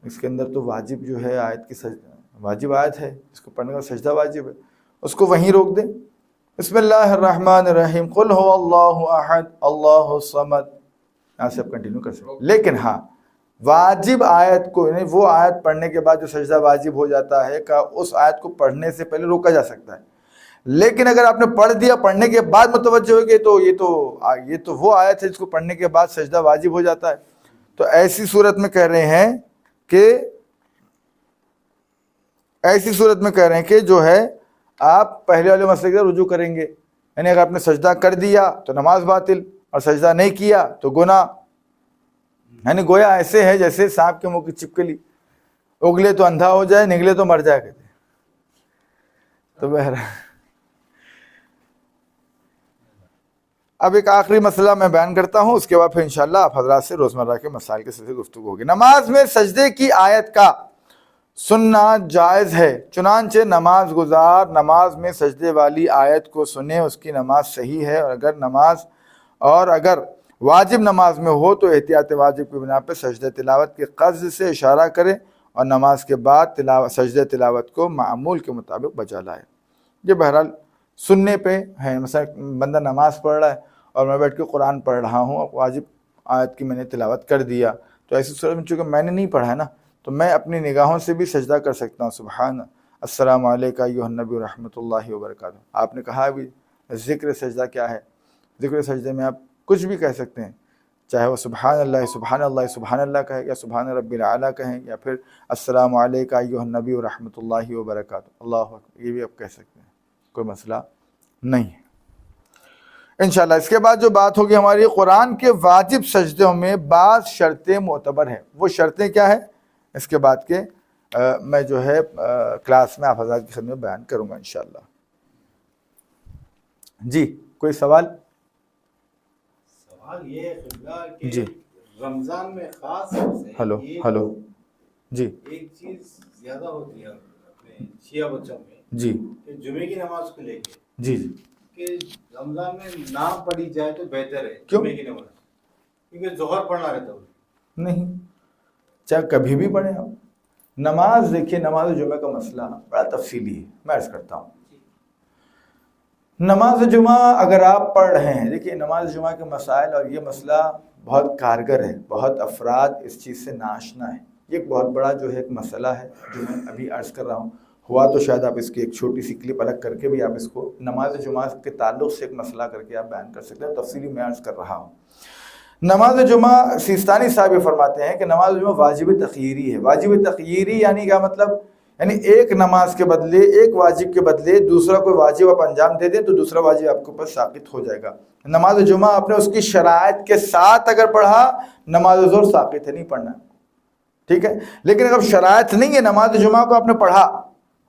اس کے اندر تو واجب جو ہے آیت کی واجب آیت ہے، اس کو پڑھنے کا سجدہ واجب ہے، اس کو وہیں روک دیں۔ بسم اللہ الرحمن الرحیم قل هو اللہ احد اللہ الصمد، یہاں سے آپ کنٹینیو کر سکتے، لیکن ہاں واجب آیت کو، یعنی وہ آیت پڑھنے کے بعد جو سجدہ واجب ہو جاتا ہے کہ اس آیت کو پڑھنے سے پہلے روکا جا سکتا ہے، لیکن اگر آپ نے پڑھ دیا پڑھنے کے بعد متوجہ ہو گئے تو یہ تو وہ آیت ہے جس کو پڑھنے کے بعد سجدہ واجب ہو جاتا ہے۔ تو ایسی صورت میں کہہ رہے ہیں کہ جو ہے آپ پہلے والے مسئلے کی طرف رجوع کریں گے، یعنی اگر آپ نے سجدہ کر دیا تو نماز باطل اور سجدہ نہیں کیا تو گناہ، یعنی گویا ایسے ہے جیسے سانپ کے منہ کی چھپکلی، اگلے تو اندھا ہو جائے نگلے تو مر جائے کہتے ہیں۔ تو بہرحال اب ایک آخری مسئلہ میں بیان کرتا ہوں، اس کے بعد پھر انشاءاللہ آپ حضرات سے روزمرہ کے مسائل کے سلسلے گفتگو ہوگی۔ نماز میں سجدے کی آیت کا سننا جائز ہے، چنانچہ نماز گزار نماز میں سجدے والی آیت کو سنے اس کی نماز صحیح ہے، اور اگر واجب نماز میں ہو تو احتیاط واجب کی بنا پہ سجدہ تلاوت کے قصد سے اشارہ کرے اور نماز کے بعد سجدہ تلاوت کو معمول کے مطابق بجا لائے۔ یہ بہرحال سننے پہ ہے، مثلا بندہ نماز پڑھ رہا ہے اور میں بیٹھ کے قرآن پڑھ رہا ہوں اور واجب آیت کی میں نے تلاوت کر دیا، تو ایسی صورت میں چونکہ میں نے نہیں پڑھا ہے نا، تو میں اپنی نگاہوں سے بھی سجدہ کر سکتا ہوں، سبحان السلام علیکہ ایھا النبی ورحمۃ اللہ وبرکاتہ۔ آپ نے کہا ابھی ذکر سجدہ کیا ہے، ذکر سجدے میں آپ کچھ بھی کہہ سکتے ہیں، چاہے وہ سبحان اللہ سبحان اللہ سبحان اللہ کہیں یا سبحان ربی الاعلیٰ کہیں یا پھر السلام علیکہ ایھا النبی ورحمۃ اللہ وبرکاتہ، اللہ اکبر، یہ بھی آپ کہہ سکتے ہیں، کوئی مسئلہ نہیں ہے انشاءاللہ۔ اس کے بعد جو بات ہوگی ہماری، قرآن کے واجب سجدوں میں بعض شرطیں معتبر ہیں۔ وہ شرطیں کیا ہیں اس کے بعد کے میں جو ہے کلاس میں آپ حضرات کی خدمت میں بیان کروں گا انشاءاللہ۔ جی کوئی سوال؟ سوال یہ ہے کہ جی رمضان میں خاص ہلو جی ایک چیز زیادہ ہوتی ہے اپنے شیعہ بچوں میں، جی کہ جمعے کی نماز کو لے کے جی جی کہ رمضان میں نہ پڑھی جائے تو بہتر ہے کیوں؟ جمعے کی نماز، کیونکہ ظہر پڑھنا رہتا ہے. نہیں، چاہے کبھی بھی پڑھیں آپ. نماز دیکھیے، نماز جمعہ کا مسئلہ بڑا تفصیلی ہے، میں عرض کرتا ہوں. نماز جمعہ اگر آپ پڑھ رہے ہیں، دیکھیے نماز جمعہ کے مسائل اور یہ مسئلہ بہت کارگر ہے، بہت افراد اس چیز سے ناشنا ہے. یہ ایک بہت بڑا جو ہے ایک مسئلہ ہے جو میں ابھی عرض کر رہا ہوں. ہوا تو شاید آپ اس کی ایک چھوٹی سی کلپ الگ کر کے بھی آپ اس کو نماز جمعہ کے تعلق سے ایک مسئلہ کر کے آپ بیان کر سکتے ہیں. تفصیلی میں عرض کر رہا ہوں. نماز جمعہ سیستانی صاحب یہ فرماتے ہیں کہ نماز جمعہ واجب تخییری ہے. واجب تخییری یعنی کیا مطلب؟ یعنی ایک نماز کے بدلے، ایک واجب کے بدلے دوسرا کوئی واجب آپ انجام دے دیں تو دوسرا واجب آپ کے اوپر ساقط ہو جائے گا. نماز جمعہ آپ نے اس کی شرائط کے ساتھ اگر پڑھا، نماز ظہر ساقط ہے، نہیں پڑھنا، ٹھیک ہے. لیکن اگر شرائط نہیں ہے، نماز جمعہ کو آپ نے پڑھا،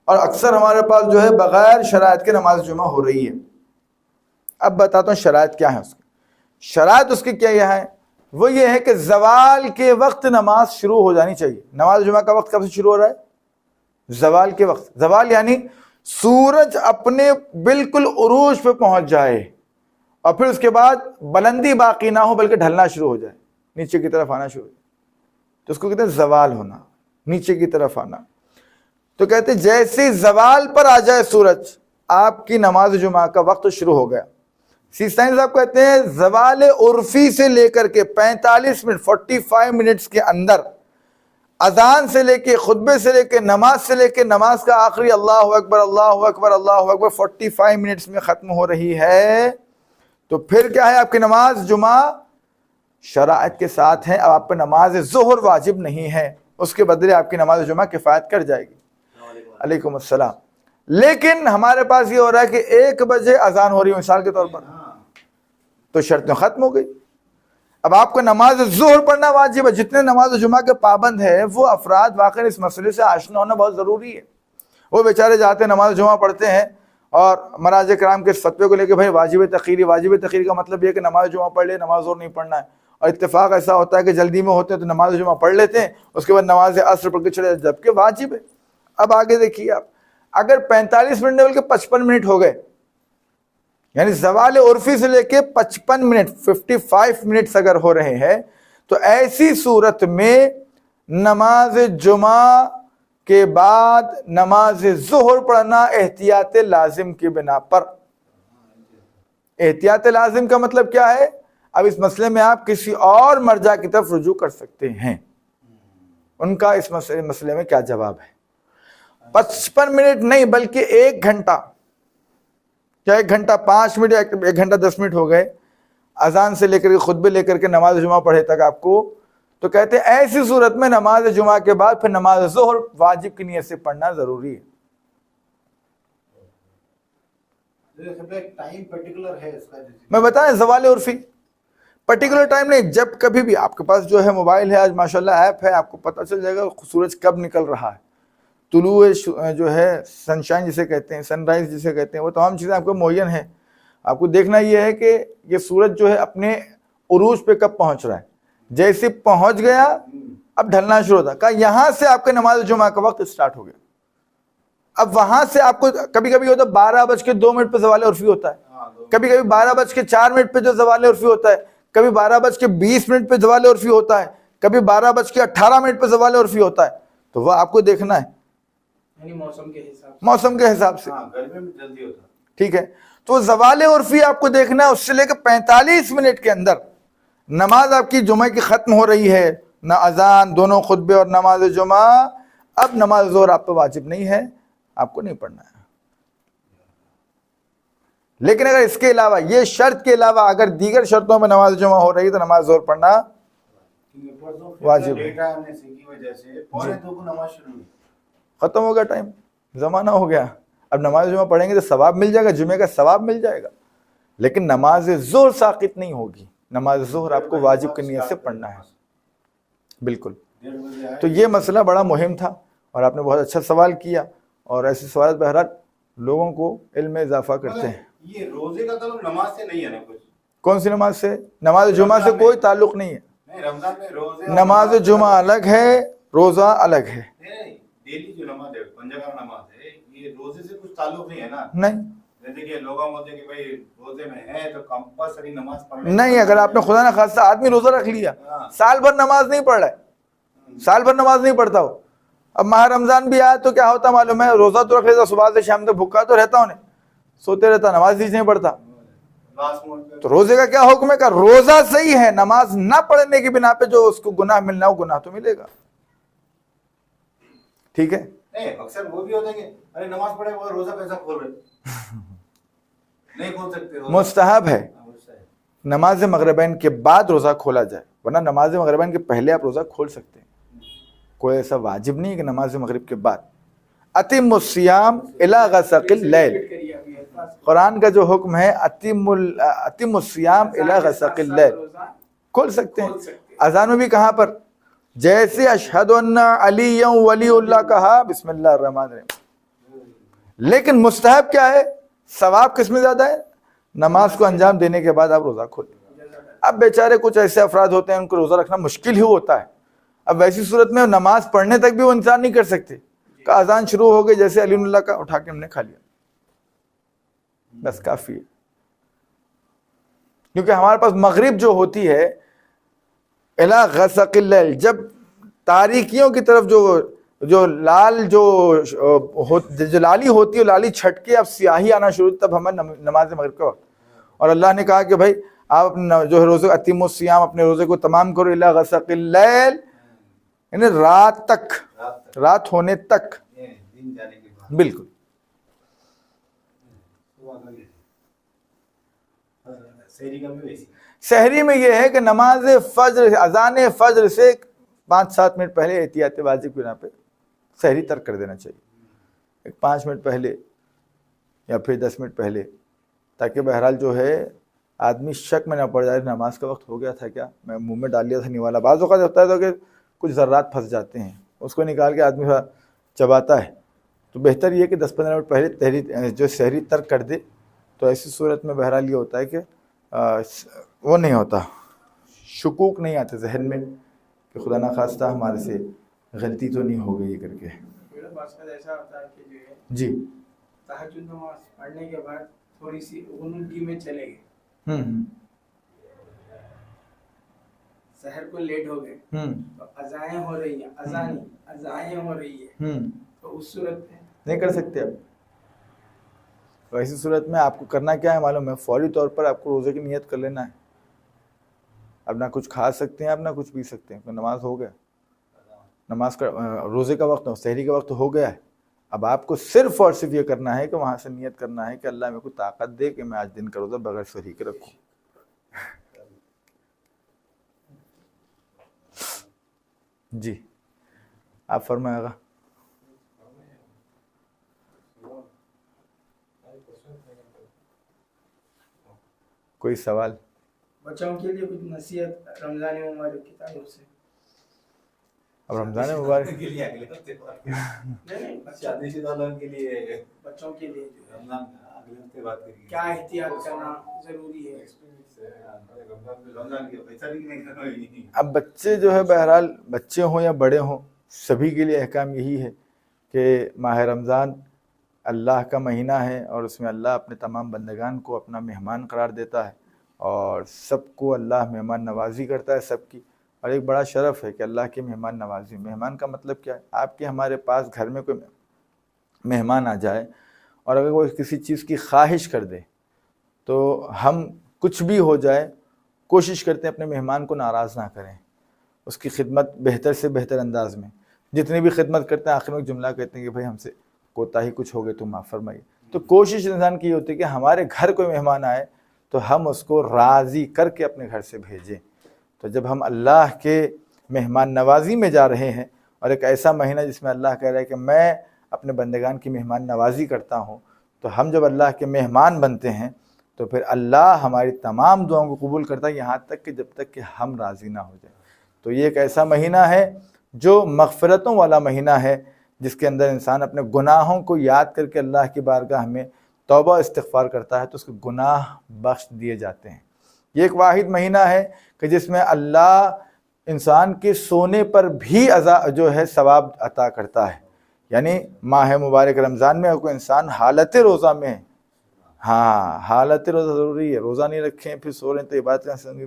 اور اکثر ہمارے پاس جو ہے بغیر شرائط کے نماز جمعہ ہو رہی ہے. اب بتاتا ہوں شرائط کیا ہے اس کی. شرائط اس کی کیا یہ ہے؟ وہ یہ ہے کہ زوال کے وقت نماز شروع ہو جانی چاہیے. نماز جمعہ کا وقت کب سے شروع ہو رہا ہے؟ زوال کے وقت. زوال یعنی سورج اپنے بالکل عروج پہ پہنچ جائے اور پھر اس کے بعد بلندی باقی نہ ہو بلکہ ڈھلنا شروع ہو جائے، نیچے کی طرف آنا شروع ہو جائے، تو اس کو کہتے ہیں زوال ہونا، نیچے کی طرف آنا. تو کہتے ہیں جیسے زوال پر آ جائے سورج، آپ کی نماز جمعہ کا وقت شروع ہو گیا. سیستانی صاحب کہتے ہیں زوال عرفی سے لے کر کے 45 منٹ 45 منٹس کے اندر، اذان سے لے کے، خطبے سے لے کے، نماز سے لے کے نماز کا آخری اللہ اکبر اللہ اکبر اللہ اکبر 45 منٹس میں ختم ہو رہی ہے. تو پھر کیا ہے؟ آپ کی نماز جمعہ شرائط کے ساتھ ہے. اب آپ پہ نماز ظہر واجب نہیں ہے، اس کے بدلے آپ کی نماز جمعہ کفایت کر جائے گی. علیکم السلام. لیکن ہمارے پاس یہ ہو رہا ہے کہ 1 بجے اذان ہو رہی ہے مثال کے طور پر، تو شرطیں ختم ہو گئی. اب آپ کو نماز ظہر پڑھنا واجب ہے. جتنے نماز جمعہ کے پابند ہیں وہ افراد واقعی اس مسئلے سے آشنا ہونا بہت ضروری ہے. وہ بیچارے جاتے ہیں نماز جمعہ پڑھتے ہیں اور مراجع کرام کے فتوے کو لے کے بھائی واجب تخیری. واجب تخیری کا مطلب یہ ہے کہ نماز جمعہ پڑھ لے، نماز ظہر نہیں پڑھنا ہے. اور اتفاق ایسا ہوتا ہے کہ جلدی میں ہوتے ہیں تو نماز جمعہ پڑھ لیتے ہیں، اس کے بعد نماز عصر پڑھ کے چلے جاتے، جبکہ واجب ہے. اب آگے دیکھیے آپ، اگر 45 منٹ بلکہ 55 منٹ ہو گئے، یعنی زوال عرفی سے لے کے 55 منٹ 55 منٹس اگر ہو رہے ہیں، تو ایسی صورت میں نماز جمعہ کے بعد نماز ظہر پڑھنا احتیاط لازم کی بنا پر. احتیاط لازم کا مطلب کیا ہے؟ اب اس مسئلے میں آپ کسی اور مرجع کی طرف رجوع کر سکتے ہیں، ان کا اس مسئلے میں کیا جواب ہے. 55 منٹ نہیں بلکہ 1 گھنٹہ، کیا 1 گھنٹہ 5 منٹ، 1 گھنٹہ 10 منٹ ہو گئے اذان سے لے کر کے خطبے لے کر کے نماز جمعہ پڑھے تک آپ کو، تو کہتے ہیں ایسی صورت میں نماز جمعہ کے بعد پھر نماز ظہر واجب کی نیت سے پڑھنا ضروری ہے. ٹائم پرٹیکولر ہے اس کا؟ میں بتائیں زوال عرفی پرٹیکولر ٹائم نہیں، جب کبھی بھی آپ کے پاس جو ہے موبائل ہے، آج ماشاءاللہ ایپ ہے، آپ کو پتہ چل جائے گا سورج کب نکل رہا ہے. طلوع جو ہے سن شائن جسے کہتے ہیں، سن رائز جسے کہتے ہیں، وہ تمام چیزیں آپ کو معین ہیں. آپ کو دیکھنا یہ ہے کہ یہ سورج جو ہے اپنے عروج پہ کب پہنچ رہا ہے. جیسے پہنچ گیا اب ڈھلنا شروع ہوتا، کہا یہاں سے آپ کے نماز جمعہ کا وقت سٹارٹ ہو گیا. اب وہاں سے آپ کو کبھی کبھی ہوتا ہے 12:02 پہ زوال عرفی ہوتا ہے، کبھی کبھی 12:04 پہ جو زوال عرفی ہوتا ہے، کبھی 12:20 پہ زوال عرفی ہوتا ہے، کبھی 12:18 پہ زوال عرفی ہوتا ہے. تو وہ آپ کو دیکھنا ہے یعنی موسم کے حساب سے. موسم کے حساب سے. گرمی میں جلدی ہوتا ہے، ٹھیک ہے. تو زوال عرفی آپ کو دیکھنا ہے، اس سے لے کے 45 منٹ کے اندر نماز آپ کی جمعہ کی ختم ہو رہی ہے، نہ اذان، دونوں خطبے اور نماز جمعہ. اب نماز ظہر آپ پہ واجب نہیں ہے، آپ کو نہیں پڑھنا ہے. لیکن اگر اس کے علاوہ، یہ شرط کے علاوہ اگر دیگر شرطوں میں نماز جمعہ ہو رہی ہے تو نماز ظہر پڑھنا واجب ہے. ختم ہو گیا ٹائم، زمانہ ہو گیا. اب نماز جمعہ پڑھیں گے تو ثواب مل جائے گا، جمعے کا ثواب مل جائے گا، لیکن نماز ظہر ساقط نہیں ہوگی. نماز ظہر آپ کو واجب کی نیت سے پڑھنا ہے. بالکل. تو یہ مسئلہ بڑا مہم تھا اور آپ نے بہت اچھا سوال کیا، اور ایسے سوالات بہرحال لوگوں کو علم میں اضافہ کرتے ہیں. یہ روزے کا تعلق نماز سے نہیں ہے نا کچھ؟ کون سی نماز سے؟ نماز جمعہ سے کوئی تعلق نہیں ہے. نہیں، رمضان میں روزے، نماز جمعہ الگ ہے، روزہ الگ ہے. ڈیلی جو نماز ہے، پنجہ کا نماز ہے، یہ روزے سے کچھ تعلق نہیں ہے نا؟ نہیں، دیکھیے لوگوں بولتے کہ بھائی روزے میں ہے تو کمپلسری نماز پڑھنا نہیں، اگر آپ نے خدا نہ خواستہ آدمی روزہ رکھ لیا، سال بھر نماز نہیں پڑھ رہا ہے، سال بھر نماز نہیں پڑھتا ہو، اب ماہ رمضان بھی آیا تو کیا ہوتا معلوم ہے، روزہ تو رکھ لیتا، صبح سے شام تک بھوکا تو رہتا انہیں، سوتے رہتا، نماز ہی نہیں پڑھتا. تو روزے کا کیا حکم ہے کہ روزہ صحیح ہے، نماز نہ پڑھنے کی بنا پہ جو اس کو گناہ ملنا ہو گناہ تو ملے گا. ٹھیک ہے. نہیں اکثر وہ بھی ہوتا ہے کہ ارے نماز پڑھے وہ روزہ کیسا کھول رہے، نہیں کھول سکتے. مستحب ہے نماز مغربین کے بعد روزہ کھولا جائے، ورنہ نماز مغربین کے پہلے آپ روزہ کھول سکتے ہیں، کوئی ایسا واجب نہیں ہے کہ نماز مغرب کے بعد. اتم الصیام الی غسق اللیل، قرآن کا جو حکم ہے اتم الصیام الی غسق اللیل، کھول سکتے ہیں. اذان میں بھی کہاں پر؟ جیسے اشہد ان علی ولی اللہ کہا، بسم اللہ الرحمن الرحیم. لیکن مستحب کیا ہے؟ ثواب کس میں زیادہ ہے؟ نماز کو انجام دینے کے بعد آپ روزہ کھولیں. اب بیچارے کچھ ایسے افراد ہوتے ہیں ان کو روزہ رکھنا مشکل ہی ہوتا ہے، اب ویسی صورت میں نماز پڑھنے تک بھی وہ انسان نہیں کر سکتے کہ اذان شروع ہو گئی جیسے علی اللہ کا اٹھا کے ہم نے کھا لیا، بس کافی ہے. کیونکہ ہمارے پاس مغرب جو ہوتی ہے الی غسق اللیل، جب تاریکیوں کی طرف جو لال جو لالی ہوتی ہے، لالی چھٹ کے اب سیاہی آنا شروع، تب ہمیں نماز مغرب کا وقت. اور اللہ نے کہا کہ بھائی آپ جو ہے روزے اتم الصیام، اپنے روزے کو تمام کرو الی غسق اللیل، یعنی رات تک، رات ہونے تک. بالکل. سحری میں یہ ہے کہ نماز فجر، اذان فجر سے 5-7 منٹ پہلے احتیاط بازی کی بنا پہ سحری ترک کر دینا چاہیے، 5 منٹ پہلے یا پھر 10 منٹ پہلے، تاکہ بہرحال جو ہے آدمی شک میں نہ پڑ جائے نماز کا وقت ہو گیا تھا کیا، میں منہ میں ڈال لیا تھا نیوالا. بعض اوقات ہوتا ہے کہ کچھ ذرات پھنس جاتے ہیں، اس کو نکال کے آدمی چباتا ہے. تو بہتر یہ کہ 10-15 منٹ پہلے جو سحری ترک کر دے. تو ایسی صورت میں بہرحال یہ ہوتا ہے کہ وہ نہیں ہوتا، شکوک نہیں آتے ذہن میں کہ خدا نہ خواستہ ہمارے سے غلطی تو نہیں ہو گئی کر کے. ایسا ہوتا ہے کہ جو ہے جی تہجد نماز پڑھنے کے بعد تھوڑی سی غنودگی میں چلے گئے، سحر کو لیٹ ہو گئے، تو اذانیں ہو رہی ہیں، اذانیں ہو رہی ہے، تو اس صورت میں نہیں کر سکتے آپ. تو ایسی صورت میں آپ کو کرنا کیا ہے معلوم ہے؟ فوری طور پر آپ کو روزے کی نیت کر لینا ہے. اب نہ کچھ کھا سکتے ہیں، اب نہ کچھ پی سکتے ہیں، نماز ہو گیا، نماز کا روزے کا وقت، سحری کا وقت ہو گیا ہے. اب آپ کو صرف اور صرف یہ کرنا ہے کہ وہاں سے نیت کرنا ہے کہ اللہ میرے کو طاقت دے کہ میں آج دن کا روزہ بغیر سحری کے رکھوں. جی آپ فرمائے گا. کوئی سوال؟ بچوں کے لیے کچھ نصیحت رمضان مبارک کی تعلق سے. اب رمضان مبارک نہیں شادی شدہ لوگوں کے لیے، بچوں کے لیے رمضان اگلے ہفتے بات کریں گے کیا احتیاط کرنا ضروری ہے. اب بچے جو ہے بہرحال بچے ہوں یا بڑے ہوں، سبھی کے لیے احکام یہی ہے کہ ماہ رمضان اللہ کا مہینہ ہے، اور اس میں اللہ اپنے تمام بندگان کو اپنا مہمان قرار دیتا ہے، اور سب کو اللہ مہمان نوازی کرتا ہے سب کی. اور ایک بڑا شرف ہے کہ اللہ کی مہمان نوازی. مہمان کا مطلب کیا ہے؟ آپ کے ہمارے پاس گھر میں کوئی مہمان آ جائے اور اگر وہ کسی چیز کی خواہش کر دے تو ہم کچھ بھی ہو جائے کوشش کرتے ہیں اپنے مہمان کو ناراض نہ کریں، اس کی خدمت بہتر سے بہتر انداز میں. جتنی بھی خدمت کرتے ہیں آخر میں ایک جملہ کہتے ہیں کہ بھائی ہم سے کوتاہی کچھ ہو گئے تو معاف فرمائیے. تو کوشش انسان کی یہ ہوتی ہے کہ ہمارے گھر کوئی مہمان آئے تو ہم اس کو راضی کر کے اپنے گھر سے بھیجیں. تو جب ہم اللہ کے مہمان نوازی میں جا رہے ہیں، اور ایک ایسا مہینہ جس میں اللہ کہہ رہا ہے کہ میں اپنے بندگان کی مہمان نوازی کرتا ہوں، تو ہم جب اللہ کے مہمان بنتے ہیں تو پھر اللہ ہماری تمام دعاؤں کو قبول کرتا ہے، یہاں تک کہ جب تک کہ ہم راضی نہ ہو جائیں. تو یہ ایک ایسا مہینہ ہے جو مغفرتوں والا مہینہ ہے، جس کے اندر انسان اپنے گناہوں کو یاد کر کے اللہ کی بارگاہ میں توبہ استغفار کرتا ہے تو اس کے گناہ بخش دیے جاتے ہیں. یہ ایک واحد مہینہ ہے کہ جس میں اللہ انسان کے سونے پر بھی جو ہے ثواب عطا کرتا ہے. یعنی ماہ مبارک رمضان میں کوئی انسان حالت روزہ میں ہے، ہاں حالت روزہ ضروری ہے، روزہ نہیں رکھیں پھر سو رہے ہیں تو یہ بات کہاں سے ہوں گی؟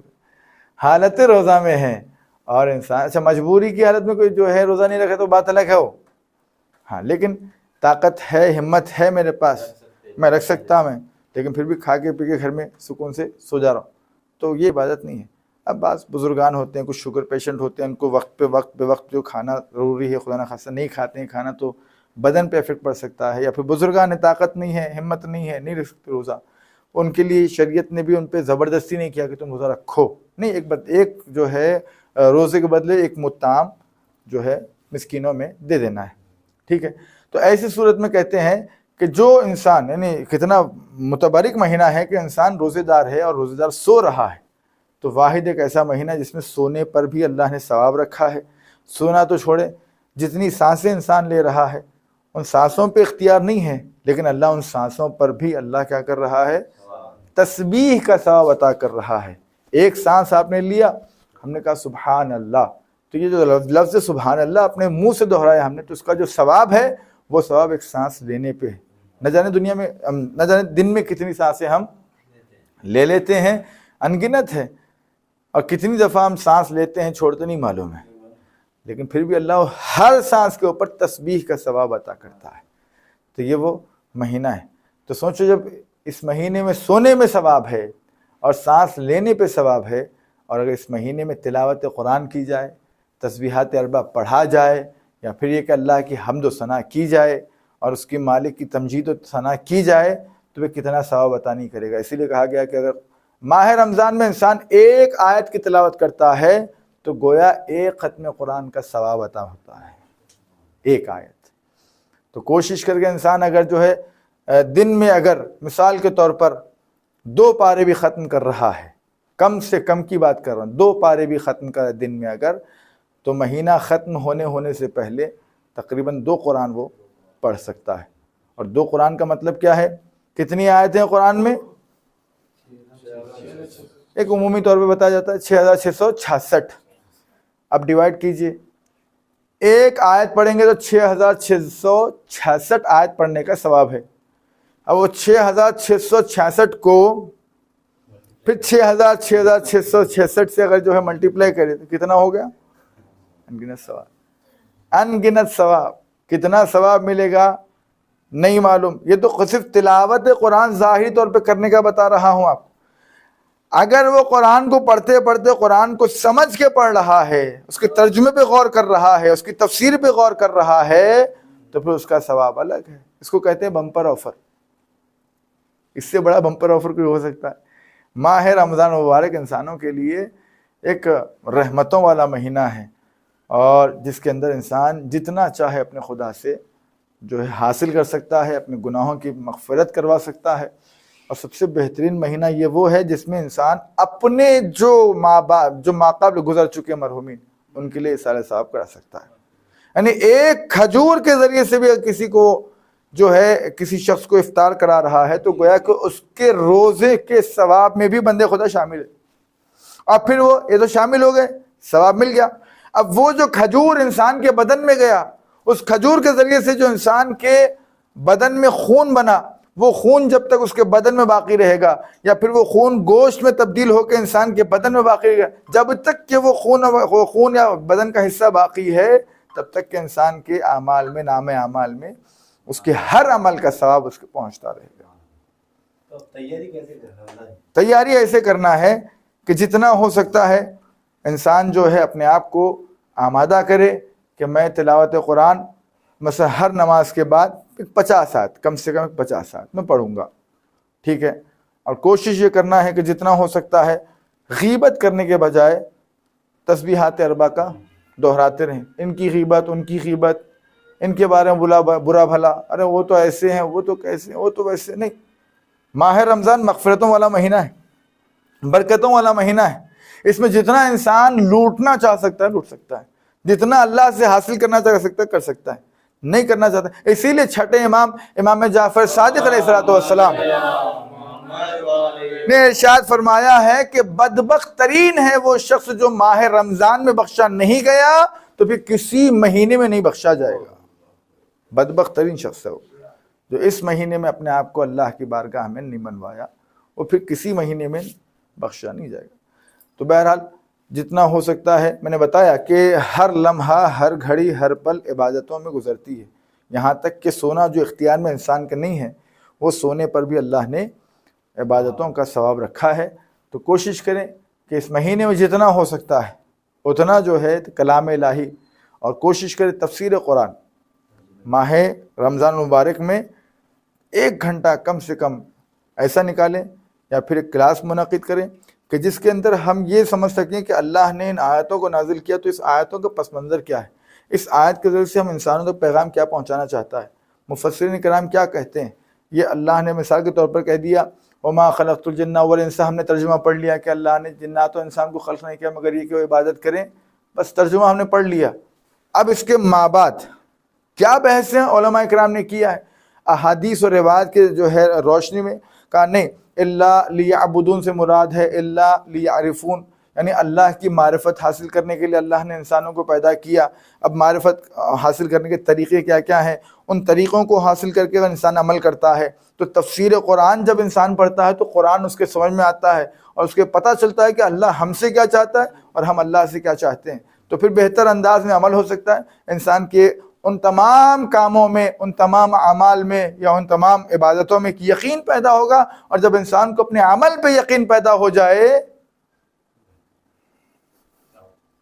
حالت روزہ میں ہے اور انسان اچھا مجبوری کی حالت میں کوئی جو ہے روزہ نہیں رکھے تو بات الگ ہے وہ، ہاں لیکن طاقت ہے ہمت ہے میرے پاس میں رکھ سکتا ہوں، میں لیکن پھر بھی کھا کے پی کے گھر میں سکون سے سو جا رہا ہوں تو یہ عبادت نہیں ہے۔ اب بعض بزرگان ہوتے ہیں، کچھ شوگر پیشنٹ ہوتے ہیں، ان کو وقت پہ وقت جو کھانا ضروری ہے خدا نخواستہ نہیں کھاتے ہیں کھانا تو بدن پہ افیکٹ پڑ سکتا ہے، یا پھر بزرگان نے طاقت نہیں ہے ہمت نہیں ہے نہیں رکھ سکتے روزہ، ان کے لیے شریعت نے بھی ان پہ زبردستی نہیں کیا کہ تم روزہ رکھو، نہیں ایک جو ہے روزے کے بدلے ایک مطعم جو ہے مسکینوں میں دے دینا ہے، ٹھیک ہے۔ تو ایسی صورت میں کہتے ہیں کہ جو انسان یعنی کتنا متبرک مہینہ ہے کہ انسان روزے دار ہے اور روزے دار سو رہا ہے، تو واحد ایک ایسا مہینہ جس میں سونے پر بھی اللہ نے ثواب رکھا ہے۔ سونا تو چھوڑے، جتنی سانسیں انسان لے رہا ہے ان سانسوں پہ اختیار نہیں ہے، لیکن اللہ ان سانسوں پر بھی اللہ کیا کر رہا ہے؟ تسبیح کا ثواب عطا کر رہا ہے۔ ایک سانس آپ نے لیا، ہم نے کہا سبحان اللہ، تو یہ جو لفظ سبحان اللہ اپنے منہ سے دہرایا ہم نے، تو اس کا جو ثواب ہے وہ ثواب ایک سانس لینے پہ ہے۔ نہ جانے دنیا میں نہ جانے دن میں کتنی سانسیں ہم لے لیتے ہیں، انگنت ہے، اور کتنی دفعہ ہم سانس لیتے ہیں چھوڑتے نہیں معلوم ہے، لیکن پھر بھی اللہ ہر سانس کے اوپر تسبیح کا ثواب عطا کرتا ہے۔ تو یہ وہ مہینہ ہے۔ تو سوچو جب اس مہینے میں سونے میں ثواب ہے اور سانس لینے پہ ثواب ہے، اور اگر اس مہینے میں تلاوت قرآن کی جائے، تسبیحات اربع پڑھا جائے، یا پھر یہ کہ اللہ کی حمد و ثنا کی جائے اور اس کی مالک کی تمجید و ثنا کی جائے، تو وہ کتنا ثواب عطا نہیں کرے گا۔ اسی لیے کہا گیا کہ اگر ماہ رمضان میں انسان ایک آیت کی تلاوت کرتا ہے تو گویا ایک ختم قرآن کا ثواب عطا ہوتا ہے، ایک آیت۔ تو کوشش کر کے انسان اگر جو ہے دن میں اگر مثال کے طور پر 2 پارے بھی ختم کر رہا ہے، کم سے کم کی بات کر رہا ہوں، 2 پارے بھی ختم کر دن میں اگر، تو مہینہ ختم ہونے سے پہلے تقریباً 2 قرآن وہ پڑھ سکتا ہے۔ اور 2 قرآن کا مطلب کیا ہے؟ کتنی آیتیں ہیں قرآن میں؟ ایک عمومی طور پہ بتایا جاتا ہے 6666۔ اب ڈیوائڈ کیجئے، ایک آیت پڑھیں گے تو 6666 آیت پڑھنے کا ثواب ہے۔ اب وہ 6666 کو پھر 6666 سے اگر جو ہے ملٹیپلائی کرے تو کتنا ہو گیا؟ انگنت ثواب، انگنت ثواب۔ کتنا ثواب ملے گا نہیں معلوم، یہ تو صرف تلاوت قرآن ظاہری طور پہ کرنے کا بتا رہا ہوں آپ۔ اگر وہ قرآن کو پڑھتے پڑھتے قرآن کو سمجھ کے پڑھ رہا ہے، اس کے ترجمے پہ غور کر رہا ہے، اس کی تفسیر پہ غور کر رہا ہے، تو پھر اس کا ثواب الگ ہے۔ اس کو کہتے ہیں بمپر آفر۔ اس سے بڑا بمپر آفر کوئی ہو سکتا ہے؟ ماہ رمضان مبارک انسانوں کے لیے ایک رحمتوں والا مہینہ ہے، اور جس کے اندر انسان جتنا چاہے اپنے خدا سے جو ہے حاصل کر سکتا ہے، اپنے گناہوں کی مغفرت کروا سکتا ہے۔ اور سب سے بہترین مہینہ یہ وہ ہے جس میں انسان اپنے جو ماں باپ جو ماقبل گزر چکے مرحومین ان کے لیے سارے ثواب کرا سکتا ہے۔ یعنی ایک کھجور کے ذریعے سے بھی کسی کو جو ہے کسی شخص کو افطار کرا رہا ہے تو گویا کہ اس کے روزے کے ثواب میں بھی بندے خدا شامل ہے، اور پھر وہ یہ تو شامل ہو گئے، ثواب مل گیا۔ اب وہ جو کھجور انسان کے بدن میں گیا، اس کھجور کے ذریعے سے جو انسان کے بدن میں خون بنا، وہ خون جب تک اس کے بدن میں باقی رہے گا، یا پھر وہ خون گوشت میں تبدیل ہو کے انسان کے بدن میں باقی رہے گا، جب تک کہ وہ خون یا بدن کا حصہ باقی ہے تب تک کہ انسان کے اعمال میں، نام اعمال میں اس کے ہر عمل کا ثواب اس کو پہنچتا رہے گا۔ تو تیاری کیسے کرنا ہے؟ تیاری ایسے کرنا ہے کہ جتنا ہو سکتا ہے انسان جو ہے اپنے آپ کو آمادہ کرے کہ میں تلاوت قرآن مثلا ہر نماز کے بعد 50 آیت، کم سے کم 50 آیت میں پڑھوں گا، ٹھیک ہے۔ اور کوشش یہ کرنا ہے کہ جتنا ہو سکتا ہے غیبت کرنے کے بجائے تسبیحات اربع کا دہراتے رہیں، ان کی غیبت، ان کی غیبت، ان کے بارے میں برا بھلا، ارے وہ تو ایسے ہیں، وہ تو کیسے ہیں، وہ تو ویسے نہیں۔ ماہ رمضان مغفرتوں والا مہینہ ہے، برکتوں والا مہینہ ہے۔ اس میں جتنا انسان لوٹنا چاہ سکتا ہے لوٹ سکتا ہے، جتنا اللہ سے حاصل کرنا چاہ سکتا ہے کر سکتا ہے، نہیں کرنا چاہتا۔ اسی لیے چھٹے امام جعفر صادق علیہ السلام نے ارشاد فرمایا ہے کہ بدبخت ترین ہے وہ شخص جو ماہ رمضان میں بخشا نہیں گیا تو پھر کسی مہینے میں نہیں بخشا جائے گا۔ بدبخت ترین شخص ہے وہ جو اس مہینے میں اپنے آپ کو اللہ کی بارگاہ میں نہیں منوایا وہ پھر کسی مہینے میں بخشا نہیں جائے گا۔ تو بہرحال جتنا ہو سکتا ہے، میں نے بتایا کہ ہر لمحہ، ہر گھڑی، ہر پل عبادتوں میں گزرتی ہے، یہاں تک کہ سونا جو اختیار میں انسان کے نہیں ہے، وہ سونے پر بھی اللہ نے عبادتوں کا ثواب رکھا ہے۔ تو کوشش کریں کہ اس مہینے میں جتنا ہو سکتا ہے اتنا جو ہے کلام الہی، اور کوشش کریں تفسیر قرآن ماہ رمضان مبارک میں 1 گھنٹہ کم سے کم ایسا نکالیں، یا پھر ایک کلاس منعقد کریں کہ جس کے اندر ہم یہ سمجھ سکیں کہ اللہ نے ان آیتوں کو نازل کیا تو اس آیتوں کا پس منظر کیا ہے، اس آیت کے ذریعے سے ہم انسانوں تک پیغام کیا پہنچانا چاہتا ہے، مفسرین کرام کیا کہتے ہیں۔ یہ اللہ نے مثال کے طور پر کہہ دیا وما خلقت الجن والانس، ہم نے ترجمہ پڑھ لیا کہ اللہ نے جنات و انسان کو خلق نہیں کیا مگر یہ کہ وہ عبادت کریں، بس ترجمہ ہم نے پڑھ لیا۔ اب اس کے مابعد کیا بحث ہیں علماء کرام نے کیا ہے، احادیث و روایات کے جو ہے روشنی میں کہا نہیں، اللہ لیعبدون سے مراد ہے اللہ لیعرفون، یعنی اللہ کی معرفت حاصل کرنے کے لیے اللہ نے انسانوں کو پیدا کیا۔ اب معرفت حاصل کرنے کے طریقے کیا کیا ہیں، ان طریقوں کو حاصل کر کے اگر انسان عمل کرتا ہے تو تفسیر قرآن جب انسان پڑھتا ہے تو قرآن اس کے سمجھ میں آتا ہے اور اس کے پتہ چلتا ہے کہ اللہ ہم سے کیا چاہتا ہے اور ہم اللہ سے کیا چاہتے ہیں، تو پھر بہتر انداز میں عمل ہو سکتا ہے انسان کے ان تمام کاموں میں، ان تمام اعمال میں یا ان تمام عبادتوں میں یقین پیدا ہوگا۔ اور جب انسان کو اپنے عمل پہ یقین پیدا ہو جائے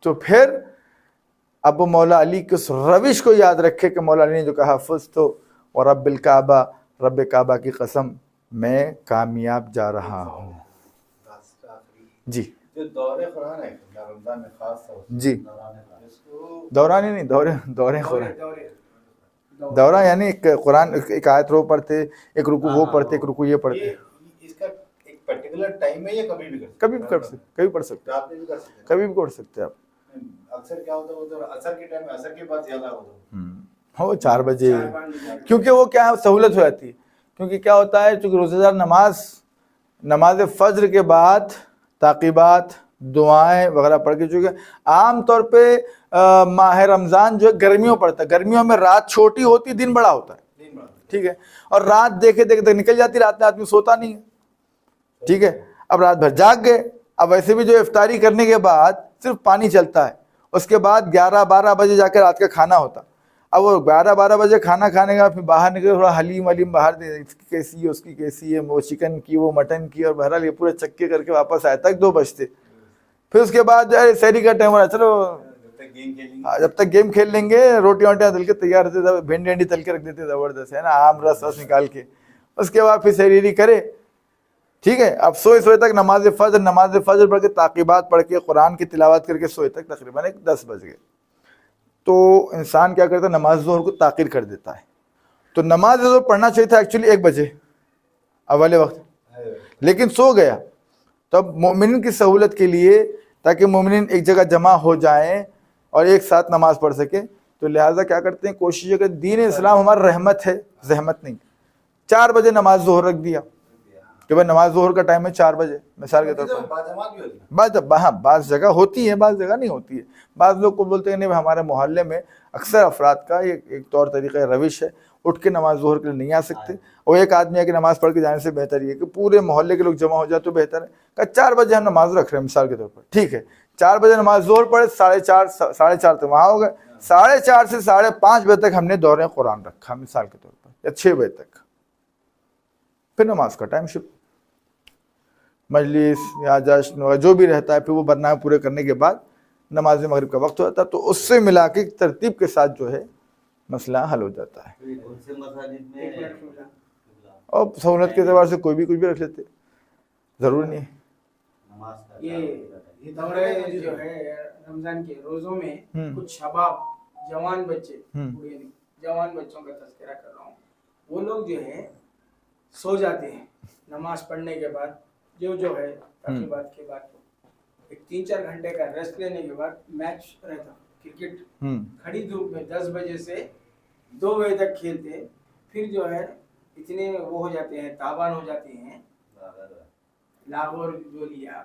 تو پھر اب مولا علی کی اس روش کو یاد رکھے کہ مولا علی نے جو کہا فزت ورب الکعبہ، رب کعبہ کی قسم میں کامیاب جا رہا ہوں۔ جی جو دورے قرآن ہے رمضان میں خاص طور سے جی، دورانی نہیں، دورے قرآن، دورہ یعنی ایک قرآن ایک آیت رو پڑھتے، ایک رکو وہ پڑھتے، ایک رکو یہ پڑھتے، اس کا ایک پرٹیکولر ٹائم ہے یا کبھی بھی کبھی بھی کر سکتے، کبھی پڑھ سکتے، رات میں بھی کر سکتے کبھی بھی پڑھ سکتے آپ۔ اکثر کیا ہوتا ہے وہ تو اثر کے ٹائم، اثر کے بعد زیادہ ہوتا ہے، ہو 4 بجے، کیونکہ وہ کیا ہے سہولت ہو جاتی ہے، کیونکہ کیا ہوتا ہے چونکہ روزہ دار نماز فجر کے بعد تعقیبات دعائیں وغیرہ پڑھ کے، چونکہ عام طور پہ ماہ رمضان جو ہے گرمیوں پڑتا ہے، گرمیوں میں رات چھوٹی ہوتی دن بڑا ہوتا ہے، ٹھیک ہے، اور رات دیکھے دیکھتے نکل جاتی، رات میں آدمی سوتا نہیں ہے، ٹھیک ہے، اب رات بھر جاگ گئے، اب ویسے بھی جو افطاری کرنے کے بعد صرف پانی چلتا ہے، اس کے بعد 11-12 بجے جا کے رات کا کھانا ہوتا، اب وہ 12 بجے کھانا کھانے کا پھر باہر نکلے تھوڑا حلیم باہر دے، اس کی کیسی ہے اس کی کیسی ہے، وہ چکن کی وہ مٹن کی، اور بہرحال یہ پورے چکے کر کے واپس آئے تک 2 بجتے، پھر اس کے بعد سحری کا ٹائم ہو رہا ہے، چلو جب تک گیم کھیل لیں گے، روٹی ووٹیاں تل کے تیار ہوتے، بھنڈی تل کے رکھ دیتے زبردست ہے نا، آم رس نکال کے، اس کے بعد پھر سحری کرے، ٹھیک ہے، اب سوئے تک نماز فجر پڑھ کے تعقیبات پڑھ کے قرآن کی تلاوت کر کے سوئے تک تقریباً 10 بج گئے، تو انسان کیا کرتا ہے نماز ظہر کو تاخیر کر دیتا ہے، تو نماز ظہر پڑھنا چاہیے تھا ایکچولی 1 بجے اول وقت، لیکن سو گیا، تب مومنین کی سہولت کے لیے تاکہ مومنین ایک جگہ جمع ہو جائیں اور ایک ساتھ نماز پڑھ سکیں، تو لہٰذا کیا کرتے ہیں کوشش ہے کہ دین اسلام ہمارا رحمت ہے، زحمت نہیں، 4 بجے نماز ظہر رکھ دیا کہ بھائی نماز ظہر کا ٹائم ہے 4 بجے مثال کے طور پر، بعض جگہ ہوتی ہے، بعض جگہ نہیں ہوتی ہے، بعض لوگ کو بولتے ہیں نہیں ہمارے محلے میں اکثر افراد کا ایک طور طریقہ روش ہے، اٹھ کے نماز ظہر کے لیے نہیں آ سکتے، اور ایک آدمی ہے کہ نماز پڑھ کے جانے سے بہتر یہ کہ پورے محلے کے لوگ جمع ہو جائے تو بہتر ہے، کہ 4 بجے ہم نماز رکھ رہے ہیں مثال کے طور پر، ٹھیک ہے، 4 بجے نماز ظہر پڑھے، 4:30 تک وہاں ہو گئے، 4:30 سے 5:30 بجے تک ہم نے دورہ قرآن رکھا مثال کے طور پر، یا 6 بجے تک، پھر نماز کا ٹائم شروع، مجلس یا جشن وغیرہ جو بھی رہتا ہے، پھر وہ برنامے پورے کرنے کے بعد نماز مغرب کا وقت ہو جاتا ہے، تو اس سے ملا کے ترتیب کے ساتھ جو ہے مسئلہ حل ہو جاتا ہے، اور سہولت کے اعتبار سے کوئی بھی کچھ بھی رکھ لیتے، ضرور نہیں ہے۔ یہ دورے جو ہے رمضان کے روزوں میں کچھ شباب جوان بچے، جوان بچوں کا تذکرہ کر رہا ہوں، وہ لوگ جو ہے سو جاتے ہیں نماز پڑھنے کے بعد، جو ہے تقریبات کے بعد ایک 3-4 گھنٹے کا ریسٹ لینے کے بعد میچ رہتا کرکٹ، کھڑی دھوپ میں 10 بجے سے 2 بجے تک کھیلتے، پھر جو ہے اتنے وہ ہو جاتے ہیں، تابان ہو جاتے ہیں، لاغور جو لیا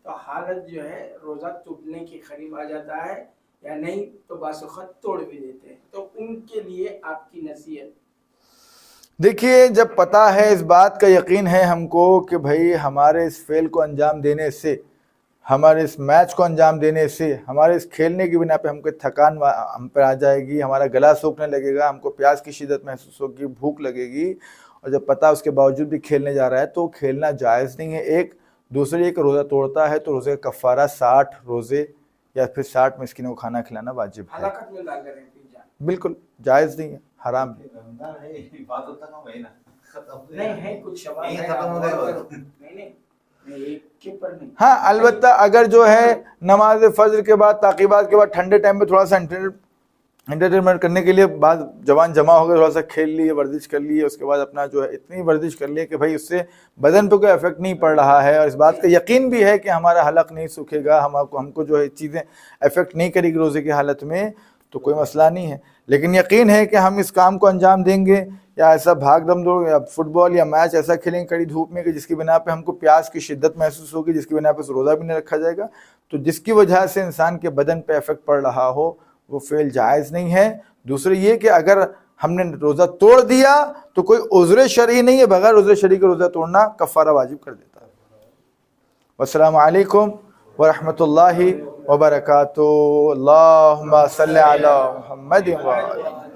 تو حالت جو ہے روزہ ٹوٹنے کے قریب آ جاتا ہے، یا نہیں تو بعض وقت توڑ بھی دیتے ہیں، تو ان کے لیے آپ کی نصیحت؟ دیکھیے جب پتہ ہے، اس بات کا یقین ہے ہم کو کہ بھائی ہمارے اس فعل کو انجام دینے سے، ہمارے اس میچ کو انجام دینے سے، ہمارے اس کھیلنے کی بنا پہ ہم کو تھکان ہم پہ آ جائے گی، ہمارا گلا سوکھنے لگے گا، ہم کو پیاس کی شدت محسوس ہوگی، بھوک لگے گی، اور جب پتہ اس کے باوجود بھی کھیلنے جا رہا ہے تو کھیلنا جائز نہیں ہے۔ ایک دوسرے ایک روزہ توڑتا ہے تو روزے کا کفارہ 60 روزے یا پھر 60 مسکینوں کو کھانا کھلانا واجب ہے۔ ہلاکت میں ڈال رہے ہیں، بالکل جائز نہیں ہے، حرام ہے۔ رمضان ہے عبادت کا مہینہ، نہیں ہے کچھ شباب نہیں ہے، ختم ہو گئے وہ۔ نہیں ایک کے پر نہیں۔ ہاں البتہ اگر جو ہے نماز فجر کے بعد تعقیبات کے بعد ٹھنڈے ٹائم میں تھوڑا سا انٹرٹینمنٹ کرنے کے لیے بعض جوان جمع ہو گئے، تھوڑا سا کھیل لیے، ورزش کر لیے، اس کے بعد اپنا جو ہے اتنی ورزش کر لیے کہ بھائی اس سے بدن پہ کوئی افیکٹ نہیں پڑ رہا ہے، اور اس بات کا یقین بھی ہے کہ ہمارا حلق نہیں سوکھے گا، ہم کو جو ہے چیزیں افیکٹ نہیں کرے گی روزے کی حالت میں، تو کوئی مسئلہ نہیں ہے۔ لیکن یقین ہے کہ ہم اس کام کو انجام دیں گے، یا ایسا بھاگ دم دوڑ یا فٹ بال یا میچ ایسا کھیلیں گے کڑی دھوپ میں کہ جس کی بنا پہ ہم کو پیاس کی شدت محسوس ہوگی، جس کی بنا پہ روزہ بھی نہیں رکھا جائے گا، تو جس کی وجہ سے انسان کے بدن پہ افیکٹ پڑ رہا ہو وہ فعل جائز نہیں ہے۔ دوسرے یہ کہ اگر ہم نے روزہ توڑ دیا تو کوئی عذر شرعی نہیں ہے، بغیر عذر شرعی کا روزہ توڑنا کفارہ واجب کر دیتا ہے۔ والسلام علیکم ورحمۃ اللہ وبرکاتہ۔ اللہم صلی علی محمد وعلی